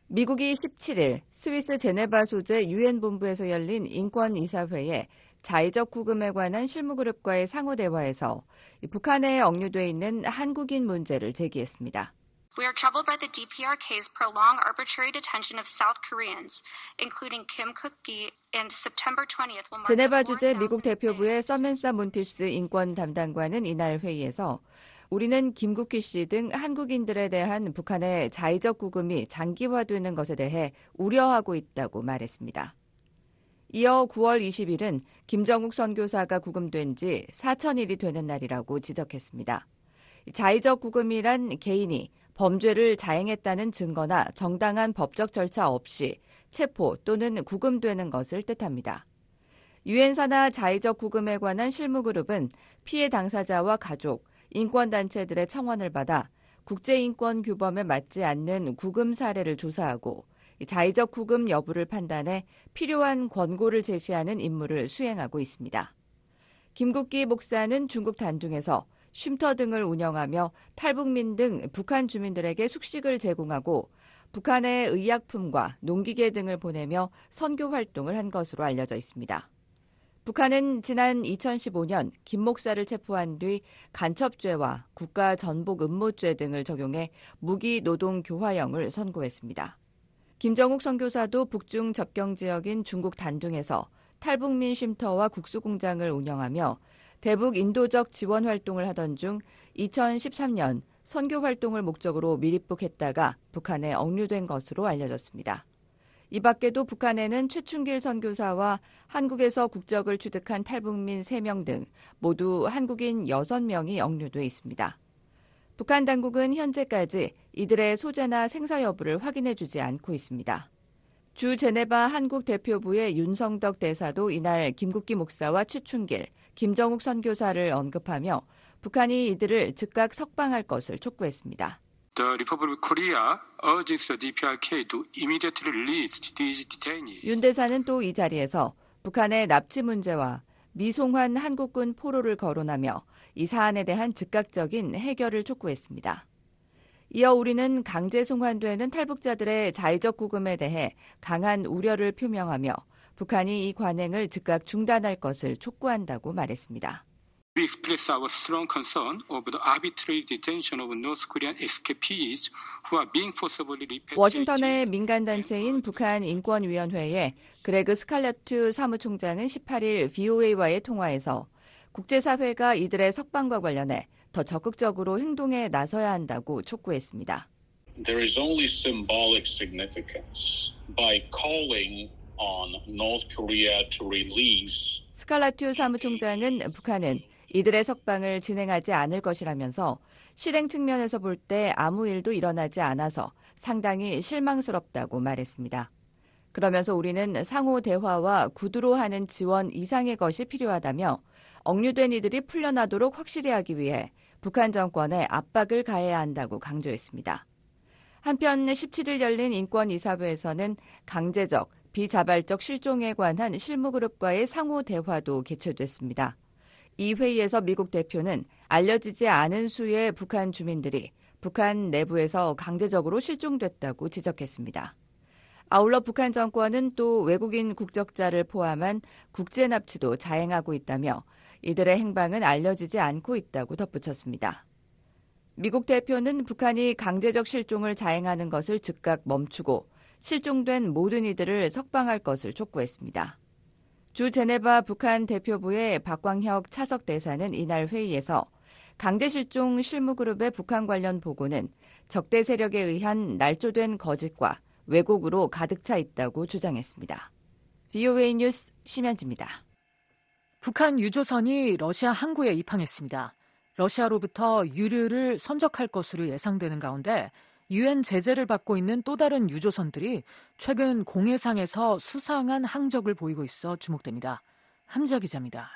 미국이 17일 스위스 제네바 소재 유엔 본부에서 열린 인권이사회에 자의적 구금에 관한 실무그룹과의 상호 대화에서 북한에 억류돼 있는 한국인 문제를 제기했습니다. We are troubled by the DPRK's prolonged arbitrary detention of South Koreans, including Kim Kuk-gi, and September 20th will mark 제네바 주재 미국 대표부의 서멘사 몬티스 인권 담당관은 이날 회의에서 우리는 김국희 씨 등 한국인들에 대한 북한의 자의적 구금이 장기화되는 것에 대해 우려하고 있다고 말했습니다. 이어 9월 20일은 김정욱 선교사가 구금된 지 4,000일이 되는 날이라고 지적했습니다. 자의적 구금이란 개인이 범죄를 자행했다는 증거나 정당한 법적 절차 없이 체포 또는 구금되는 것을 뜻합니다. 유엔사나 자의적 구금에 관한 실무그룹은 피해 당사자와 가족, 인권단체들의 청원을 받아 국제인권규범에 맞지 않는 구금 사례를 조사하고 자의적 구금 여부를 판단해 필요한 권고를 제시하는 임무를 수행하고 있습니다. 김국기 목사는 중국 단둥에서 쉼터 등을 운영하며 탈북민 등 북한 주민들에게 숙식을 제공하고 북한의 의약품과 농기계 등을 보내며 선교 활동을 한 것으로 알려져 있습니다. 북한은 지난 2015년 김 목사를 체포한 뒤 간첩죄와 국가전복 음모죄 등을 적용해 무기 노동 교화형을 선고했습니다. 김정욱 선교사도 북중 접경 지역인 중국 단둥에서 탈북민 쉼터와 국수공장을 운영하며 대북 인도적 지원 활동을 하던 중 2013년 선교 활동을 목적으로 밀입국했다가 북한에 억류된 것으로 알려졌습니다. 이 밖에도 북한에는 최충길 선교사와 한국에서 국적을 취득한 탈북민 3명 등 모두 한국인 6명이 억류돼 있습니다. 북한 당국은 현재까지 이들의 소재나 생사 여부를 확인해주지 않고 있습니다. 주 제네바 한국 대표부의 윤성덕 대사도 이날 김국기 목사와 최충길, 김정욱 선교사를 언급하며 북한이 이들을 즉각 석방할 것을 촉구했습니다. The Republic of Korea urges the DPRK to immediately release these detainees. 윤 대사는 또 이 자리에서 북한의 납치 문제와 미송환 한국군 포로를 거론하며 이 사안에 대한 즉각적인 해결을 촉구했습니다. 이어 우리는 강제 송환되는 탈북자들의 자의적 구금에 대해 강한 우려를 표명하며 북한이 이 관행을 즉각 중단할 것을 촉구한다고 말했습니다. We express our strong concern over the arbitrary detention of North Korean escapees who are being forcibly repatriated. 워싱턴의 민간단체인 북한인권위원회의 그레그 스칼러트 사무총장은 18일 VOA와의 통화에서 국제사회가 이들의 석방과 관련해 더 적극적으로 행동에 나서야 한다고 촉구했습니다. There is only symbolic significance by calling on North Korea to release. 스칼라튜 사무총장은 북한은 이들의 석방을 진행하지 않을 것이라면서 실행 측면에서 볼 때 아무 일도 일어나지 않아서 상당히 실망스럽다고 말했습니다. 그러면서 우리는 상호 대화와 구두로 하는 지원 이상의 것이 필요하다며 억류된 이들이 풀려나도록 확실히 하기 위해 북한 정권에 압박을 가해야 한다고 강조했습니다. 한편 17일 열린 인권이사회에서는 강제적, 비자발적 실종에 관한 실무그룹과의 상호 대화도 개최됐습니다. 이 회의에서 미국 대표는 알려지지 않은 수의 북한 주민들이 북한 내부에서 강제적으로 실종됐다고 지적했습니다. 아울러 북한 정권은 또 외국인 국적자를 포함한 국제 납치도 자행하고 있다며 이들의 행방은 알려지지 않고 있다고 덧붙였습니다. 미국 대표는 북한이 강제적 실종을 자행하는 것을 즉각 멈추고 실종된 모든 이들을 석방할 것을 촉구했습니다. 주 제네바 북한 대표부의 박광혁 차석 대사는 이날 회의에서 강제실종 실무그룹의 북한 관련 보고는 적대 세력에 의한 날조된 거짓과 왜곡으로 가득 차 있다고 주장했습니다. VOA 뉴스 심현지입니다. 북한 유조선이 러시아 항구에 입항했습니다. 러시아로부터 유류를 선적할 것으로 예상되는 가운데 유엔 제재를 받고 있는 또 다른 유조선들이 최근 공해상에서 수상한 항적을 보이고 있어 주목됩니다. 함자 기자입니다.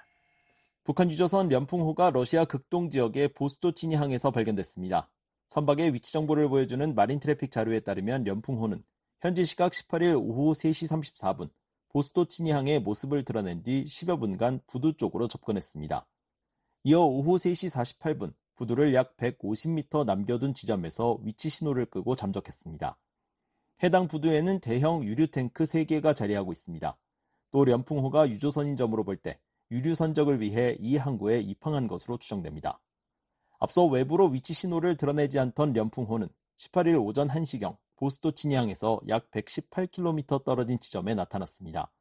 북한 유조선 련풍호가 러시아 극동 지역의 보스토치니항에서 발견됐습니다. 선박의 위치 정보를 보여주는 마린 트래픽 자료에 따르면 련풍호는 현지 시각 18일 오후 3시 34분 보스토치니항의 모습을 드러낸 뒤 10여 분간 부두 쪽으로 접근했습니다. 이어 오후 3시 48분 부두를 약 150m 남겨둔 지점에서 위치 신호를 끄고 잠적했습니다. 해당 부두에는 대형 유류 탱크 3개가 자리하고 있습니다. 또 련풍호가 유조선인 점으로 볼 때 유류 선적을 위해 이 항구에 입항한 것으로 추정됩니다. 앞서 외부로 위치 신호를 드러내지 않던 련풍호는 18일 오전 1시경 보스토치니항에서 약 118km 떨어진 지점에 나타났습니다.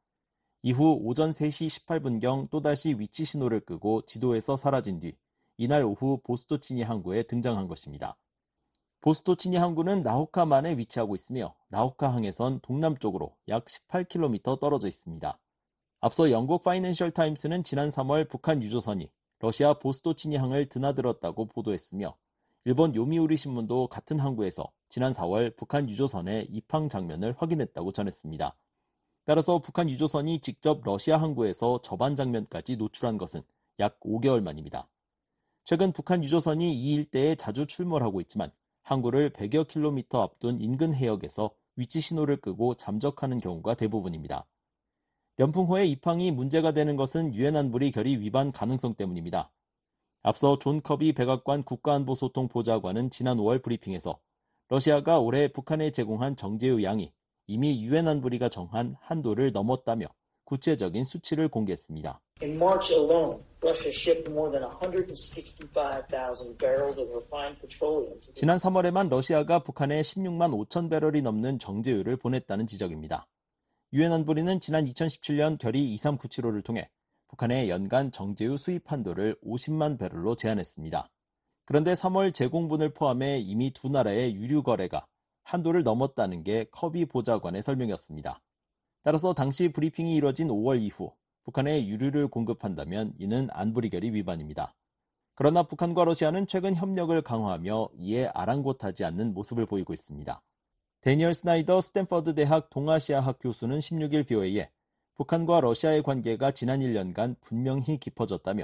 이후 오전 3시 18분경 또다시 위치 신호를 끄고 지도에서 사라진 뒤 이날 오후 보스토치니 항구에 등장한 것입니다. 보스토치니 항구는 나호카만에 위치하고 있으며 나호카항에선 동남쪽으로 약 18km 떨어져 있습니다. 앞서 영국 파이낸셜 타임스는 지난 3월 북한 유조선이 러시아 보스토치니 항을 드나들었다고 보도했으며 일본 요미우리 신문도 같은 항구에서 지난 4월 북한 유조선의 입항 장면을 확인했다고 전했습니다. 따라서 북한 유조선이 직접 러시아 항구에서 접안 장면까지 노출한 것은 약 5개월 만입니다. 최근 북한 유조선이 이 일대에 자주 출몰하고 있지만 항구를 100여 킬로미터 앞둔 인근 해역에서 위치 신호를 끄고 잠적하는 경우가 대부분입니다. 연풍호의 입항이 문제가 되는 것은 유엔 안보리 결의 위반 가능성 때문입니다. 앞서 존 커비 백악관 국가안보소통 보좌관은 지난 5월 브리핑에서 러시아가 올해 북한에 제공한 정제유 양이 이미 유엔 안보리가 정한 한도를 넘었다며 구체적인 수치를 공개했습니다. In March alone, Russia shipped more than 165,000 barrels of refined petroleum. 지난 3월에만 러시아가 북한에 16만 5천 배럴이 넘는 정제유를 보냈다는 지적입니다. 유엔 안보리는 지난 2017년 결의 23975를 통해 북한의 연간 정제유 수입 한도를 50만 배럴로 제한했습니다. 그런데 3월 제공분을 포함해 이미 두 나라의 유류 거래가 한도를 넘었다는 게 커비 보좌관의 설명이었습니다. 따라서 당시 브리핑이 이뤄진 5월 이후 북한에 유류를 공급한다면 이는 안보리 결의 위반입니다. 그러나 북한과 러시아는 최근 협력을 강화하며 이에 아랑곳하지 않는 모습을 보이고 있습니다. 데니얼 스나이더 스탠퍼드 대학 동아시아학 교수는 16일 BOA에 북한과 러시아의 관계가 지난 1년간 분명히 깊어졌다며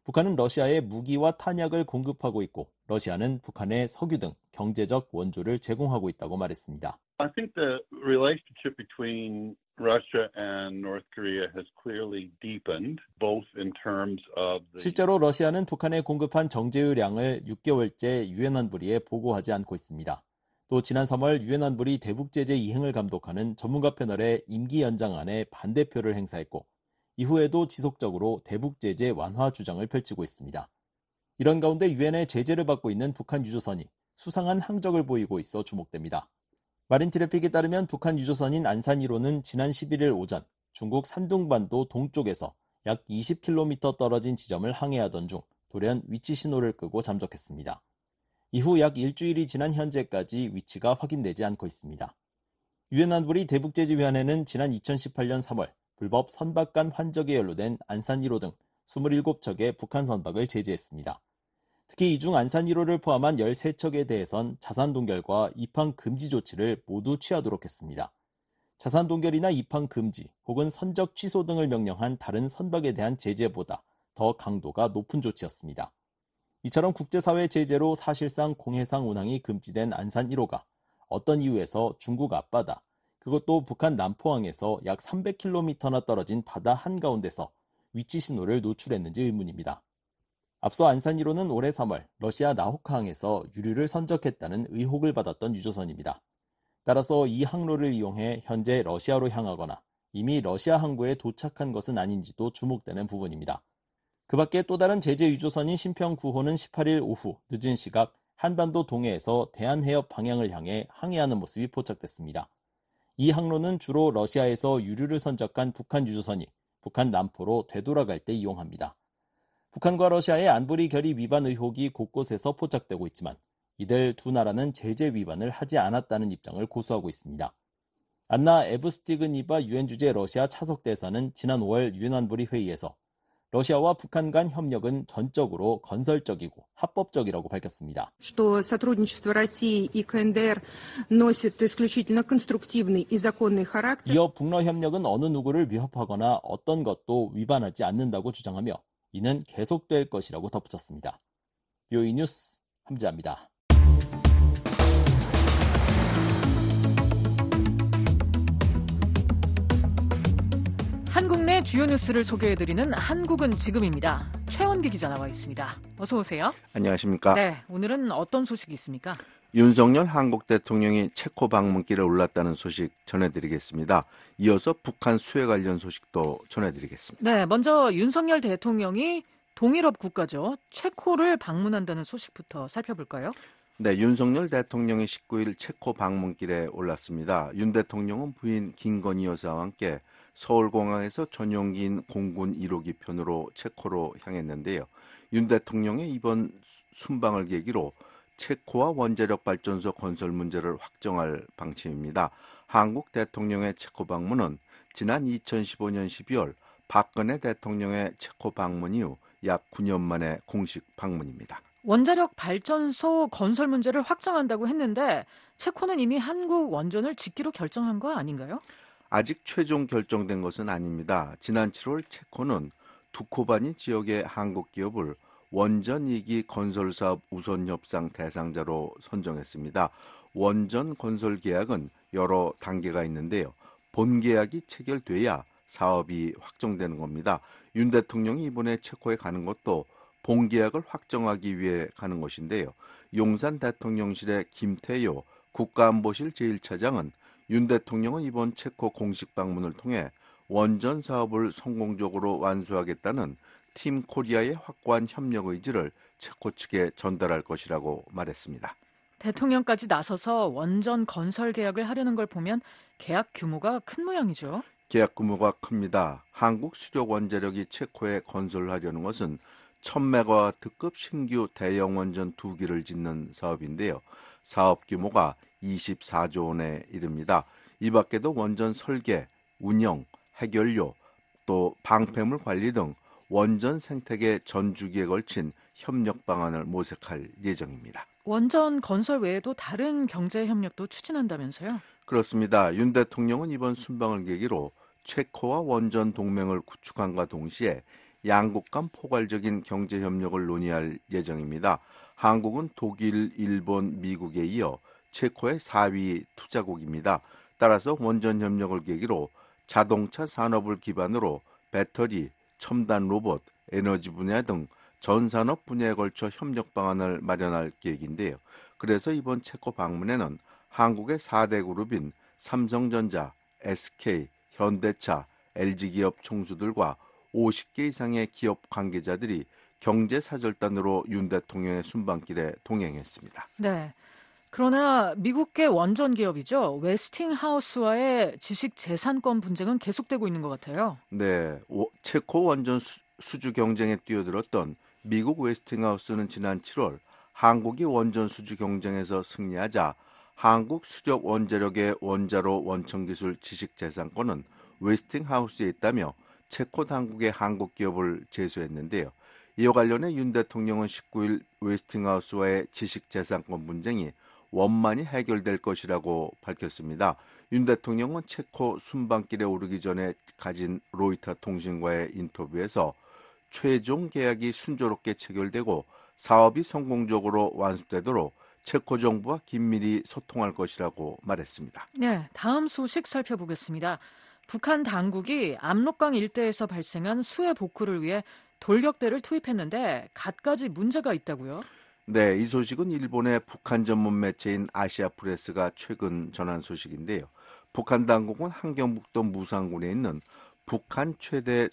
북한은 러시아에 무기와 탄약을 공급하고 있고 러시아는 북한에 석유 등 경제적 원조를 제공하고 있다고 말했습니다. I think the relationship between Russia and North Korea has clearly deepened, both in terms of the... 실제로 러시아는 북한에 공급한 정제유량을 6개월째 유엔 안보리에 보고하지 않고 있습니다. 또 지난 3월 유엔 안보리 대북제재 이행을 감독하는 전문가 패널의 임기 연장안에 반대표를 행사했고 이후에도 지속적으로 대북제재 완화 주장을 펼치고 있습니다. 이런 가운데 유엔의 제재를 받고 있는 북한 유조선이 수상한 항적을 보이고 있어 주목됩니다. 마린트래픽에 따르면 북한 유조선인 안산 1호는 지난 11일 오전 중국 산둥반도 동쪽에서 약 20km 떨어진 지점을 항해하던 중 돌연 위치 신호를 끄고 잠적했습니다. 이후 약 일주일이 지난 현재까지 위치가 확인되지 않고 있습니다. 유엔 안보리 대북제재위원회는 지난 2018년 3월 불법 선박간 환적에 연루된 안산 1호 등 27척의 북한 선박을 제재했습니다. 특히 이 중 안산 1호를 포함한 13척에 대해선 자산 동결과 입항 금지 조치를 모두 취하도록 했습니다. 자산 동결이나 입항 금지 혹은 선적 취소 등을 명령한 다른 선박에 대한 제재보다 더 강도가 높은 조치였습니다. 이처럼 국제사회 제재로 사실상 공해상 운항이 금지된 안산 1호가 어떤 이유에서 중국 앞바다, 그것도 북한 남포항에서 약 300km나 떨어진 바다 한가운데서 위치 신호를 노출했는지 의문입니다. 앞서 안산 1호는 올해 3월 러시아 나호카항에서 유류를 선적했다는 의혹을 받았던 유조선입니다. 따라서 이 항로를 이용해 현재 러시아로 향하거나 이미 러시아 항구에 도착한 것은 아닌지도 주목되는 부분입니다. 그 밖에 또 다른 제재 유조선인 신평 9호는 18일 오후 늦은 시각 한반도 동해에서 대한해협 방향을 향해 항해하는 모습이 포착됐습니다. 이 항로는 주로 러시아에서 유류를 선적한 북한 유조선이 북한 남포로 되돌아갈 때 이용합니다. 북한과 러시아의 안보리 결의 위반 의혹이 곳곳에서 포착되고 있지만 이들 두 나라는 제재 위반을 하지 않았다는 입장을 고수하고 있습니다. 안나 에브스티그니바 유엔 주재 러시아 차석 대사는 지난 5월 유엔 안보리 회의에서 러시아와 북한 간 협력은 전적으로 건설적이고 합법적이라고 밝혔습니다. Что сотрудничество России и КНДР носит исключительно конструктивный и законный характер. 이어 북러 협력은 어느 누구를 위협하거나 어떤 것도 위반하지 않는다고 주장하며 이는 계속될 것이라고 덧붙였습니다. BOE 뉴스 함지아입니다. 한국 내 주요 뉴스를 소개해드리는 한국은 지금입니다. 최원기 기자 나와 있습니다. 어서 오세요. 안녕하십니까. 네, 오늘은 어떤 소식이 있습니까? 윤석열 한국 대통령이 체코 방문길에 올랐다는 소식 전해드리겠습니다. 이어서 북한 수해 관련 소식도 전해드리겠습니다. 네, 먼저 윤석열 대통령이 동유럽 국가죠. 체코를 방문한다는 소식부터 살펴볼까요? 네, 윤석열 대통령이 19일 체코 방문길에 올랐습니다. 윤 대통령은 부인 김건희 여사와 함께 서울공항에서 전용기인 공군 1호기 편으로 체코로 향했는데요. 윤 대통령의 이번 순방을 계기로 체코와 원자력 발전소 건설 문제를 확정할 방침입니다. 한국 대통령의 체코 방문은 지난 2015년 12월 박근혜 대통령의 체코 방문 이후 약 9년 만에 공식 방문입니다. 원자력 발전소 건설 문제를 확정한다고 했는데 체코는 이미 한국 원전을 짓기로 결정한 거 아닌가요? 아직 최종 결정된 것은 아닙니다. 지난 7월 체코는 두코바니 지역의 한국 기업을 원전 2기 건설 사업 우선 협상 대상자로 선정했습니다. 원전 건설 계약은 여러 단계가 있는데요. 본 계약이 체결돼야 사업이 확정되는 겁니다. 윤 대통령이 이번에 체코에 가는 것도 본 계약을 확정하기 위해 가는 것인데요. 용산 대통령실의 김태효 국가안보실 제1차장은 윤 대통령은 이번 체코 공식 방문을 통해 원전 사업을 성공적으로 완수하겠다는 팀 코리아의 확고한 협력 의지를 체코 측에 전달할 것이라고 말했습니다. 대통령까지 나서서 원전 건설 계약을 하려는 걸 보면 계약 규모가 큰 모양이죠. 계약 규모가 큽니다. 한국 수력 원자력이 체코에 건설하려는 것은 1000메가와트급 신규 대형 원전 2기를 짓는 사업인데요. 사업 규모가 24조 원에 이릅니다. 이 밖에도 원전 설계, 운영, 해결료, 또 방패물 관리 등 원전 생태계 전 주기에 걸친 협력 방안을 모색할 예정입니다. 원전 건설 외에도 다른 경제 협력도 추진한다면서요? 그렇습니다. 윤 대통령은 이번 순방을 계기로 체코와 원전 동맹을 구축함과 동시에 양국 간 포괄적인 경제 협력을 논의할 예정입니다. 한국은 독일, 일본, 미국에 이어 체코의 4위 투자국입니다. 따라서 원전 협력을 계기로 자동차 산업을 기반으로 배터리, 첨단 로봇, 에너지 분야 등 전 산업 분야에 걸쳐 협력 방안을 마련할 계획인데요. 그래서 이번 체코 방문에는 한국의 4대 그룹인 삼성전자, SK, 현대차, LG기업 총수들과 50개 이상의 기업 관계자들이 경제사절단으로 윤 대통령의 순방길에 동행했습니다. 네. 그러나 미국계 원전 기업이죠. 웨스팅하우스와의 지식재산권 분쟁은 계속되고 있는 것 같아요. 네. 체코 원전 수주 경쟁에 뛰어들었던 미국 웨스팅하우스는 지난 7월 한국이 원전 수주 경쟁에서 승리하자 한국 수력 원자력의 원자로 원천기술 지식재산권은 웨스팅하우스에 있다며 체코 당국의 한국 기업을 제소했는데요. 이와 관련해 윤 대통령은 19일 웨스팅하우스와의 지식재산권 분쟁이 원만히 해결될 것이라고 밝혔습니다. 윤 대통령은 체코 순방길에 오르기 전에 가진 로이터 통신과의 인터뷰에서 최종 계약이 순조롭게 체결되고 사업이 성공적으로 완수되도록 체코 정부와 긴밀히 소통할 것이라고 말했습니다. 네, 다음 소식 살펴보겠습니다. 북한 당국이 압록강 일대에서 발생한 수해 복구를 위해 돌격대를 투입했는데 갖가지 문제가 있다고요? 네, 이 소식은 일본의 북한 전문 매체인 아시아프레스가 최근 전한 소식인데요. 북한 당국은 함경북도 무산군에 있는 북한 최대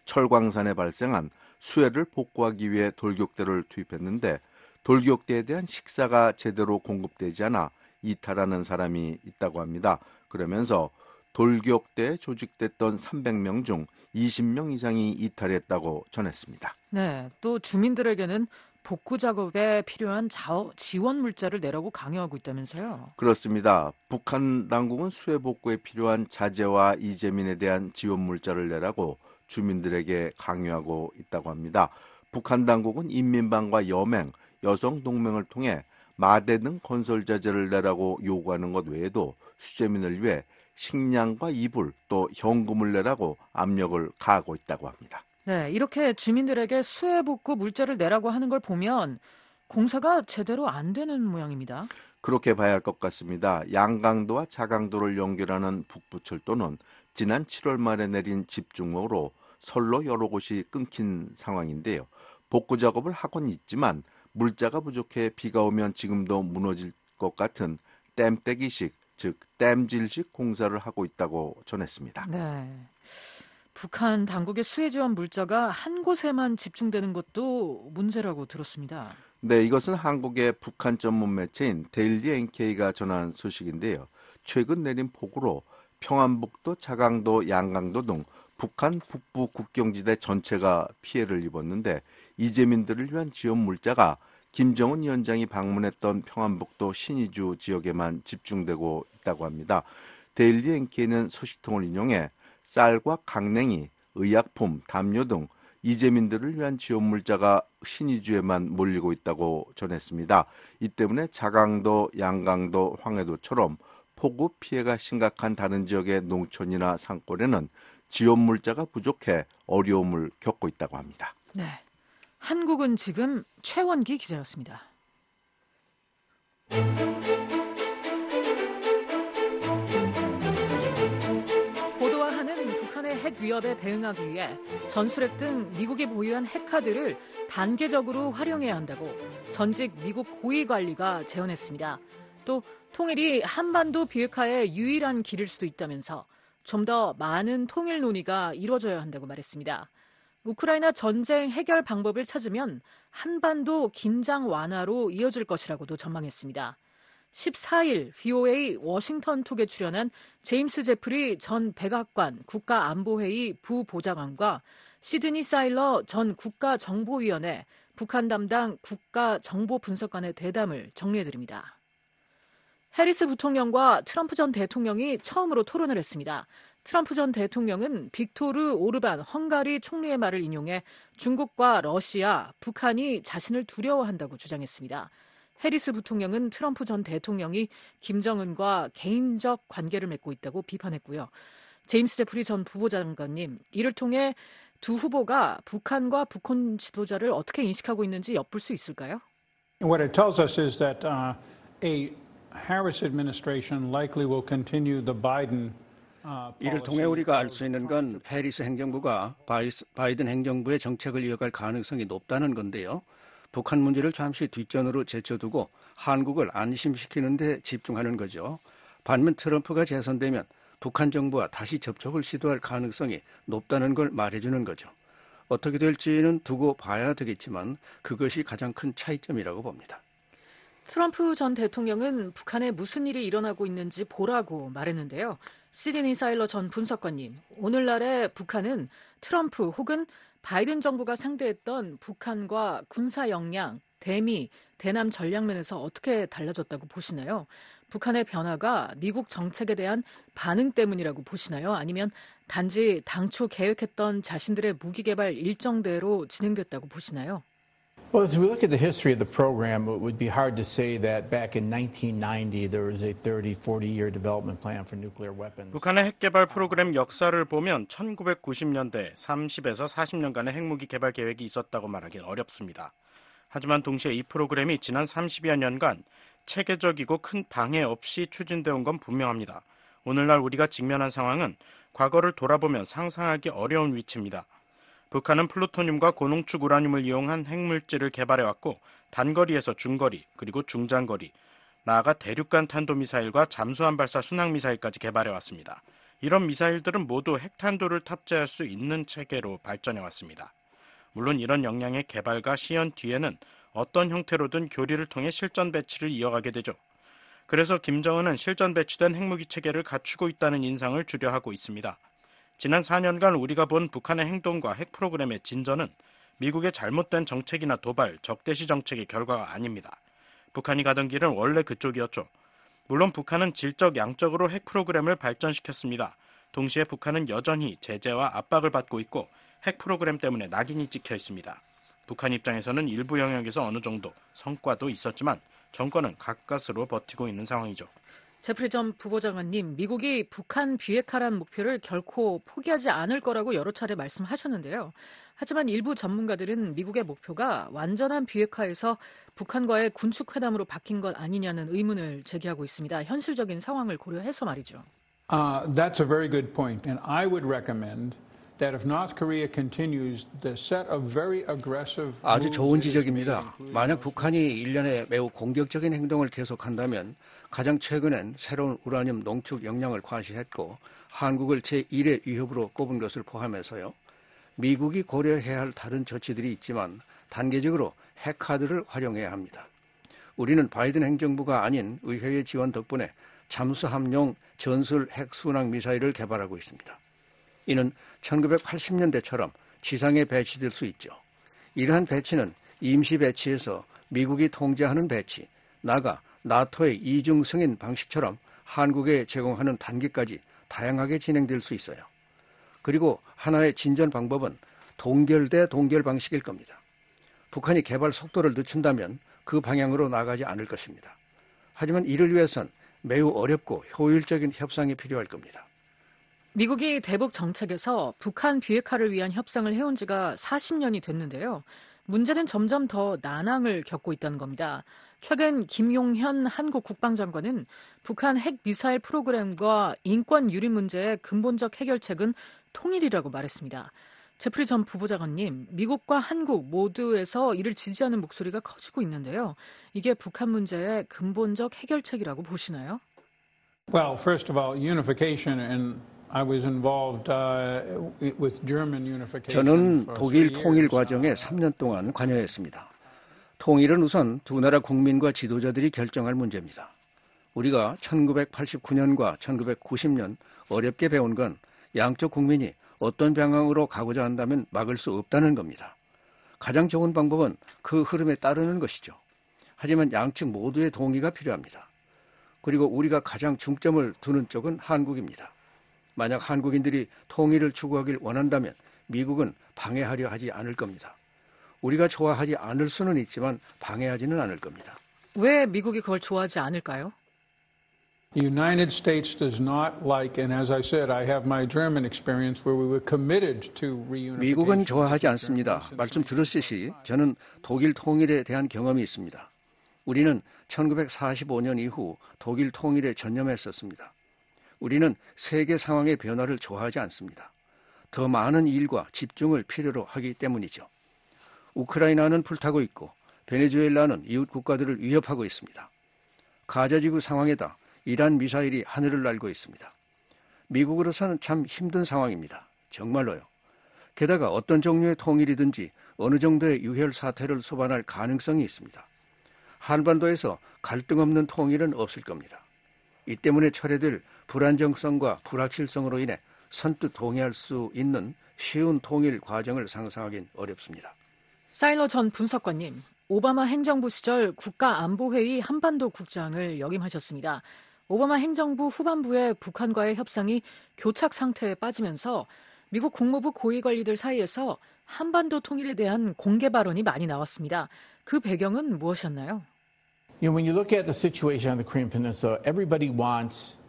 철광산에 발생한 수해를 복구하기 위해 돌격대를 투입했는데 돌격대에 대한 식사가 제대로 공급되지 않아 이탈하는 사람이 있다고 합니다. 그러면서 돌격대에 조직됐던 300명 중 20명 이상이 이탈했다고 전했습니다. 네, 또 주민들에게는 복구 작업에 필요한 지원 물자를 내라고 강요하고 있다면서요? 그렇습니다. 북한 당국은 수해 복구에 필요한 자재와 이재민에 대한 지원 물자를 내라고 주민들에게 강요하고 있다고 합니다. 북한 당국은 인민방과 여맹, 여성동맹을 통해 마대 등 건설 자재를 내라고 요구하는 것 외에도 수재민을 위해 식량과 이불 또 현금을 내라고 압력을 가하고 있다고 합니다. 네, 이렇게 주민들에게 수해 복구 물자를 내라고 하는 걸 보면 공사가 제대로 안 되는 모양입니다. 그렇게 봐야 할 것 같습니다. 양강도와 자강도를 연결하는 북부철도는 지난 7월 말에 내린 집중호우로 선로 여러 곳이 끊긴 상황인데요. 복구 작업을 하고는 있지만 물자가 부족해 비가 오면 지금도 무너질 것 같은 댐떼기식, 즉 댐질식 공사를 하고 있다고 전했습니다. 네. 북한 당국의 수해 지원 물자가 한 곳에만 집중되는 것도 문제라고 들었습니다. 네, 이것은 한국의 북한 전문 매체인 데일리 NK가 전한 소식인데요. 최근 내린 폭우로 평안북도, 자강도, 양강도 등 북한 북부 국경지대 전체가 피해를 입었는데 이재민들을 위한 지원 물자가 김정은 위원장이 방문했던 평안북도 신의주 지역에만 집중되고 있다고 합니다. 데일리 NK는 소식통을 인용해 쌀과 강냉이, 의약품, 담요 등 이재민들을 위한 지원 물자가 신의주에만 몰리고 있다고 전했습니다. 이 때문에 자강도, 양강도, 황해도처럼 폭우 피해가 심각한 다른 지역의 농촌이나 산골에는 지원 물자가 부족해 어려움을 겪고 있다고 합니다. 네, 한국은 지금 최원기 기자였습니다. 보도화하는 북한의 핵 위협에 대응하기 위해 전술핵 등 미국이 보유한 핵카드를 단계적으로 활용해야 한다고 전직 미국 고위 관리가 제언했습니다. 또 통일이 한반도 비핵화의 유일한 길일 수도 있다면서 좀 더 많은 통일 논의가 이루어져야 한다고 말했습니다. 우크라이나 전쟁 해결 방법을 찾으면 한반도 긴장 완화로 이어질 것이라고도 전망했습니다. 14일 VOA 워싱턴 톡에 출연한 제임스 제프리 전 백악관 국가안보회의 부보좌관과 시드니 사일러 전 국가정보위원회 북한 담당 국가정보분석관의 대담을 정리해드립니다. 해리스 부통령과 트럼프 전 대통령이 처음으로 토론을 했습니다. 트럼프 전 대통령은 빅토르 오르반 헝가리 총리의 말을 인용해 중국과 러시아, 북한이 자신을 두려워한다고 주장했습니다. 해리스 부통령은 트럼프 전 대통령이 김정은과 개인적 관계를 맺고 있다고 비판했고요. 제임스 제프리 전 부보장관님, 이를 통해 두 후보가 북한과 북한 지도자를 어떻게 인식하고 있는지 엿볼 수 있을까요? What it tells us is that a Harris administration likely will continue the Biden 이를 통해 우리가 알 수 있는 건 해리스 행정부가 바이든 행정부의 정책을 이어갈 가능성이 높다는 건데요. 북한 문제를 잠시 뒷전으로 제쳐두고 한국을 안심시키는 데 집중하는 거죠. 반면 트럼프가 재선되면 북한 정부와 다시 접촉을 시도할 가능성이 높다는 걸 말해주는 거죠. 어떻게 될지는 두고 봐야 되겠지만 그것이 가장 큰 차이점이라고 봅니다. 트럼프 전 대통령은 북한에 무슨 일이 일어나고 있는지 보라고 말했는데요. 시드니 사일러 전 분석관님, 오늘날의 북한은 트럼프 혹은 바이든 정부가 상대했던 북한과 군사 역량, 대미, 대남 전략면에서 어떻게 달라졌다고 보시나요? 북한의 변화가 미국 정책에 대한 반응 때문이라고 보시나요? 아니면 단지 당초 계획했던 자신들의 무기 개발 일정대로 진행됐다고 보시나요? Well, as we look at the history of the program, it would be hard to say that back in 1990 there was a 30, 40-year development plan for nuclear weapons. 북한의 핵 개발 프로그램 역사를 보면 1990년대 30에서 40년간의 핵무기 개발 계획이 있었다고 말하기는 어렵습니다. 하지만 동시에 이 프로그램이 지난 30여 년간 체계적이고 큰 방해 없이 추진되어 온 건 분명합니다. 오늘날 우리가 직면한 상황은 과거를 돌아보면 상상하기 어려운 위치입니다. 북한은 플루토늄과 고농축 우라늄을 이용한 핵물질을 개발해왔고 단거리에서 중거리 그리고 중장거리, 나아가 대륙간 탄도미사일과 잠수함 발사 순항미사일까지 개발해왔습니다. 이런 미사일들은 모두 핵탄두를 탑재할 수 있는 체계로 발전해왔습니다. 물론 이런 역량의 개발과 시연 뒤에는 어떤 형태로든 교리를 통해 실전 배치를 이어가게 되죠. 그래서 김정은은 실전 배치된 핵무기 체계를 갖추고 있다는 인상을 주려하고 있습니다. 지난 4년간 우리가 본 북한의 행동과 핵 프로그램의 진전은 미국의 잘못된 정책이나 도발, 적대시 정책의 결과가 아닙니다. 북한이 가던 길은 원래 그쪽이었죠. 물론 북한은 질적, 양적으로 핵 프로그램을 발전시켰습니다. 동시에 북한은 여전히 제재와 압박을 받고 있고 핵 프로그램 때문에 낙인이 찍혀 있습니다. 북한 입장에서는 일부 영역에서 어느 정도 성과도 있었지만 정권은 가까스로 버티고 있는 상황이죠. 제프리 전 부보장관님, 미국이 북한 비핵화란 목표를 결코 포기하지 않을 거라고 여러 차례 말씀하셨는데요. 하지만 일부 전문가들은 미국의 목표가 완전한 비핵화에서 북한과의 군축회담으로 바뀐 것 아니냐는 의문을 제기하고 있습니다. 현실적인 상황을 고려해서 말이죠. That's a very good point, and I would recommend that if North Korea continues the set of very aggressive 아주 좋은 지적입니다. 만약 북한이 일련의 매우 공격적인 행동을 계속한다면 가장 최근엔 새로운 우라늄 농축 역량을 과시했고 한국을 제1의 위협으로 꼽은 것을 포함해서요. 미국이 고려해야 할 다른 조치들이 있지만 단계적으로 핵카드를 활용해야 합니다. 우리는 바이든 행정부가 아닌 의회의 지원 덕분에 잠수함용 전술 핵순항 미사일을 개발하고 있습니다. 이는 1980년대처럼 지상에 배치될 수 있죠. 이러한 배치는 임시 배치에서 미국이 통제하는 배치, 나아가 나토의 이중 승인 방식처럼 한국에 제공하는 단계까지 다양하게 진행될 수 있어요. 그리고 하나의 진전 방법은 동결 대 동결 방식일 겁니다. 북한이 개발 속도를 늦춘다면 그 방향으로 나가지 않을 것입니다. 하지만 이를 위해선 매우 어렵고 효율적인 협상이 필요할 겁니다. 미국이 대북 정책에서 북한 비핵화를 위한 협상을 해온 지가 40년이 됐는데요. 문제는 점점 더 난항을 겪고 있다는 겁니다. 최근 김용현 한국 국방장관은 북한 핵 미사일 프로그램과 인권 유린 문제의 근본적 해결책은 통일이라고 말했습니다. 제프리 전 부부장관님, 미국과 한국 모두에서 이를 지지하는 목소리가 커지고 있는데요. 이게 북한 문제의 근본적 해결책이라고 보시나요? Well, first of all, unification, and I was involved with German unification. 저는 독일 통일 과정에 3년 동안 관여했습니다. 통일은 우선 두 나라 국민과 지도자들이 결정할 문제입니다. 우리가 1989년과 1990년 어렵게 배운 건 양쪽 국민이 어떤 방향으로 가고자 한다면 막을 수 없다는 겁니다. 가장 좋은 방법은 그 흐름에 따르는 것이죠. 하지만 양측 모두의 동의가 필요합니다. 그리고 우리가 가장 중점을 두는 쪽은 한국입니다. 만약 한국인들이 통일을 추구하길 원한다면 미국은 방해하려 하지 않을 겁니다. 우리가 좋아하지 않을 수는 있지만 방해하지는 않을 겁니다. 왜 미국이 그걸 좋아하지 않을까요? The United States does not like, and as I said, I have my German experience where we were committed to reunification. 미국은 좋아하지 않습니다. 말씀 들으시듯이 저는 독일 통일에 대한 경험이 있습니다. 우리는 1945년 이후 독일 통일에 전념했었습니다. 우리는 세계 상황의 변화를 좋아하지 않습니다. 더 많은 일과 집중을 필요로 하기 때문이죠. 우크라이나는 불타고 있고 베네수엘라는 이웃 국가들을 위협하고 있습니다. 가자지구 상황에다 이란 미사일이 하늘을 날고 있습니다. 미국으로서는 참 힘든 상황입니다. 정말로요. 게다가 어떤 종류의 통일이든지 어느 정도의 유혈 사태를 소반할 가능성이 있습니다. 한반도에서 갈등 없는 통일은 없을 겁니다. 이 때문에 철회될 불안정성과 불확실성으로 인해 선뜻 동의할 수 있는 쉬운 통일 과정을 상상하긴 어렵습니다. 사일러 전 분석관님, 오바마 행정부 시절 국가안보회의 한반도 국장을 역임하셨습니다. 오바마 행정부 후반부에 북한과의 협상이 교착 상태에 빠지면서 미국 국무부 고위 관리들 사이에서 한반도 통일에 대한 공개 발언이 많이 나왔습니다. 그 배경은 무엇이었나요? When you look at the situation on the Korean Peninsula, everybody wants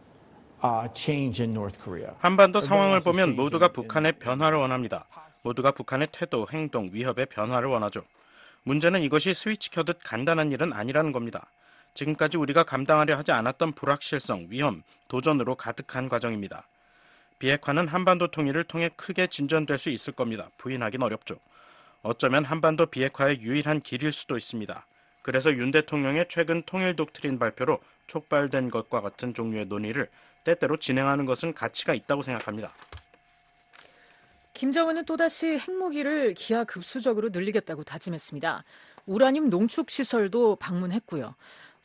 change in North Korea. 한반도 상황을 보면 모두가 북한의 변화를 원합니다. 모두가 북한의 태도, 행동, 위협의 변화를 원하죠. 문제는 이것이 스위치 켜듯 간단한 일은 아니라는 겁니다. 지금까지 우리가 감당하려 하지 않았던 불확실성, 위험, 도전으로 가득한 과정입니다. 비핵화는 한반도 통일을 통해 크게 진전될 수 있을 겁니다. 부인하긴 어렵죠. 어쩌면 한반도 비핵화의 유일한 길일 수도 있습니다. 그래서 윤 대통령의 최근 통일 독트린 발표로 촉발된 것과 같은 종류의 논의를 때때로 진행하는 것은 가치가 있다고 생각합니다. 김정은은 또다시 핵무기를 기하급수적으로 늘리겠다고 다짐했습니다. 우라늄 농축 시설도 방문했고요.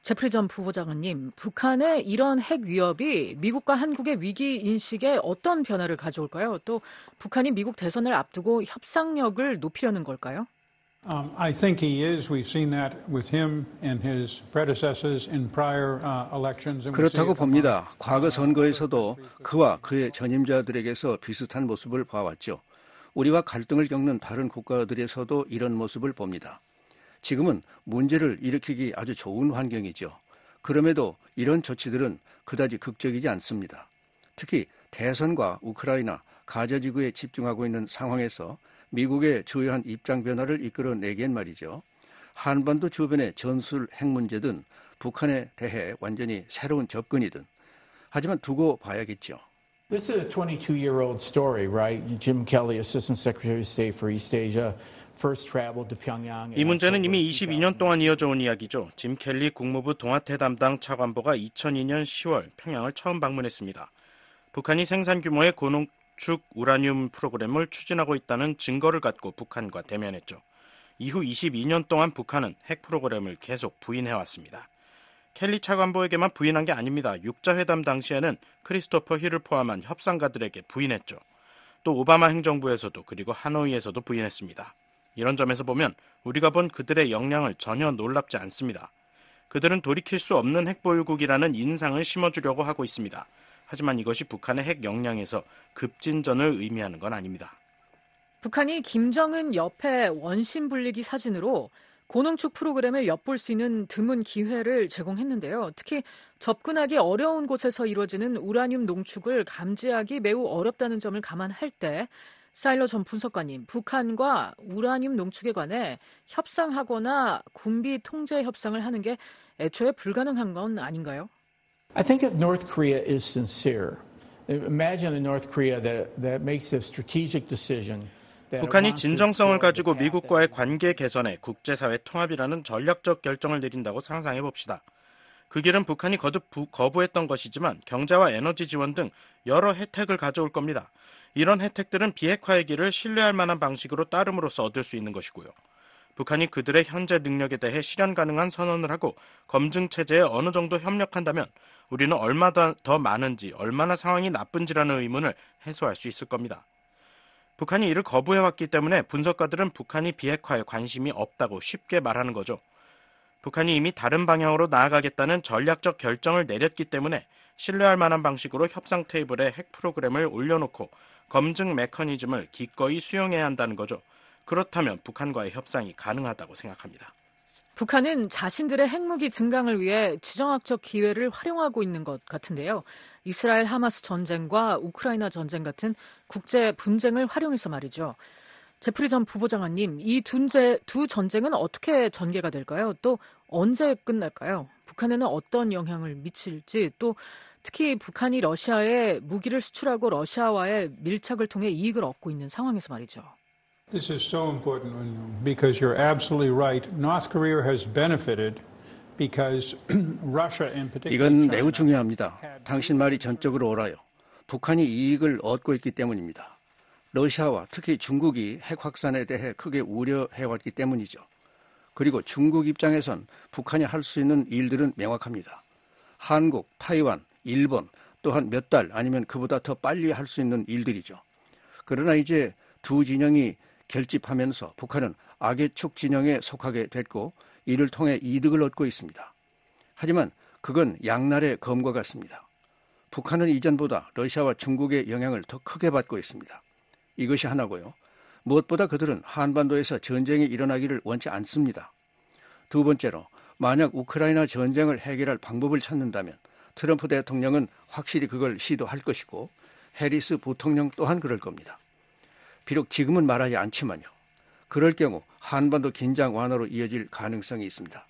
제프리 전 부부장관님, 북한의 이런 핵 위협이 미국과 한국의 위기 인식에 어떤 변화를 가져올까요? 또 북한이 미국 대선을 앞두고 협상력을 높이려는 걸까요? I think he is. We've seen that with him and his predecessors in prior elections. 그렇다고 봅니다. 과거 선거에서도 그와 그의 전임자들에게서 비슷한 모습을 봐왔죠. 우리와 갈등을 겪는 다른 국가들에서도 이런 모습을 봅니다. 지금은 문제를 일으키기 아주 좋은 환경이죠. 그럼에도 이런 조치들은 그다지 극적이지 않습니다. 특히 대선과 우크라이나, 가자지구에 집중하고 있는 상황에서 미국의 주요한 입장 변화를 이끌어내기엔 말이죠. 한반도 주변의 전술 핵 문제든 북한에 대해 완전히 새로운 접근이든 하지만 두고 봐야겠죠. This is a 22-year-old story, right? Jim Kelly, Assistant Secretary of State for East Asia, first traveled to Pyongyang. 이 문제는 이미 22년 동안 이어져 온 이야기죠. 짐 켈리 국무부 동아태 담당 차관보가 2002년 10월 평양을 처음 방문했습니다. 북한이 생산 규모의 고농축 우라늄 프로그램을 추진하고 있다는 증거를 갖고 북한과 대면했죠. 이후 22년 동안 북한은 핵 프로그램을 계속 부인해왔습니다. 켈리 차관보에게만 부인한 게 아닙니다. 육자회담 당시에는 크리스토퍼 힐을 포함한 협상가들에게 부인했죠. 또 오바마 행정부에서도 그리고 하노이에서도 부인했습니다. 이런 점에서 보면 우리가 본 그들의 역량을 전혀 놀랍지 않습니다. 그들은 돌이킬 수 없는 핵보유국이라는 인상을 심어주려고 하고 있습니다. 하지만 이것이 북한의 핵 역량에서 급진전을 의미하는 건 아닙니다. 북한이 김정은 옆에 원심 불리기 사진으로 고농축 프로그램을 엿볼 수 있는 드문 기회를 제공했는데요. 특히 접근하기 어려운 곳에서 이루어지는 우라늄 농축을 감지하기 매우 어렵다는 점을 감안할 때 사일러 전 분석관님, 북한과 우라늄 농축에 관해 협상하거나 군비 통제 협상을 하는 게 애초에 불가능한 건 아닌가요? I think if North Korea is sincere, imagine a North Korea that makes a strategic decision. 북한이 진정성을 가지고 미국과의 관계 개선에 국제사회 통합이라는 전략적 결정을 내린다고 상상해 봅시다. 그 길은 북한이 거듭 거부했던 것이지만 경제와 에너지 지원 등 여러 혜택을 가져올 겁니다. 이런 혜택들은 비핵화의 길을 신뢰할 만한 방식으로 따름으로써 얻을 수 있는 것이고요. 북한이 그들의 현재 능력에 대해 실현 가능한 선언을 하고 검증 체제에 어느 정도 협력한다면 우리는 얼마나 더 많은지, 얼마나 상황이 나쁜지라는 의문을 해소할 수 있을 겁니다. 북한이 이를 거부해왔기 때문에 분석가들은 북한이 비핵화에 관심이 없다고 쉽게 말하는 거죠. 북한이 이미 다른 방향으로 나아가겠다는 전략적 결정을 내렸기 때문에 신뢰할 만한 방식으로 협상 테이블에 핵 프로그램을 올려놓고 검증 메커니즘을 기꺼이 수용해야 한다는 거죠. 그렇다면 북한과의 협상이 가능하다고 생각합니다. 북한은 자신들의 핵무기 증강을 위해 지정학적 기회를 활용하고 있는 것 같은데요. 이스라엘 하마스 전쟁과 우크라이나 전쟁 같은 국제 분쟁을 활용해서 말이죠. 제프리 전 부부장관님, 이 두 전쟁은 어떻게 전개가 될까요? 또 언제 끝날까요? 북한에는 어떤 영향을 미칠지, 또 특히 북한이 러시아에 무기를 수출하고 러시아와의 밀착을 통해 이익을 얻고 있는 상황에서 말이죠. This is so important because you're absolutely right. North Korea has benefited because Russia in particular. 이건 매우 중요합니다. 당신 말이 전적으로 옳아요. 북한이 이익을 얻고 있기 때문입니다. 러시아와 특히 중국이 핵 확산에 대해 크게 우려해왔기 때문이죠. 그리고 중국 입장에선 북한이 할 수 있는 일들은 명확합니다. 한국, 타이완, 일본 또한 몇 달 아니면 그보다 더 빨리 할 수 있는 일들이죠. 그러나 이제 두 진영이 결집하면서 북한은 악의 축 진영에 속하게 됐고 이를 통해 이득을 얻고 있습니다. 하지만 그건 양날의 검과 같습니다. 북한은 이전보다 러시아와 중국의 영향을 더 크게 받고 있습니다. 이것이 하나고요. 무엇보다 그들은 한반도에서 전쟁이 일어나기를 원치 않습니다. 두 번째로 만약 우크라이나 전쟁을 해결할 방법을 찾는다면 트럼프 대통령은 확실히 그걸 시도할 것이고 해리스 부통령 또한 그럴 겁니다. 비록 지금은 말하지 않지만요. 그럴 경우 한반도 긴장 완화로 이어질 가능성이 있습니다.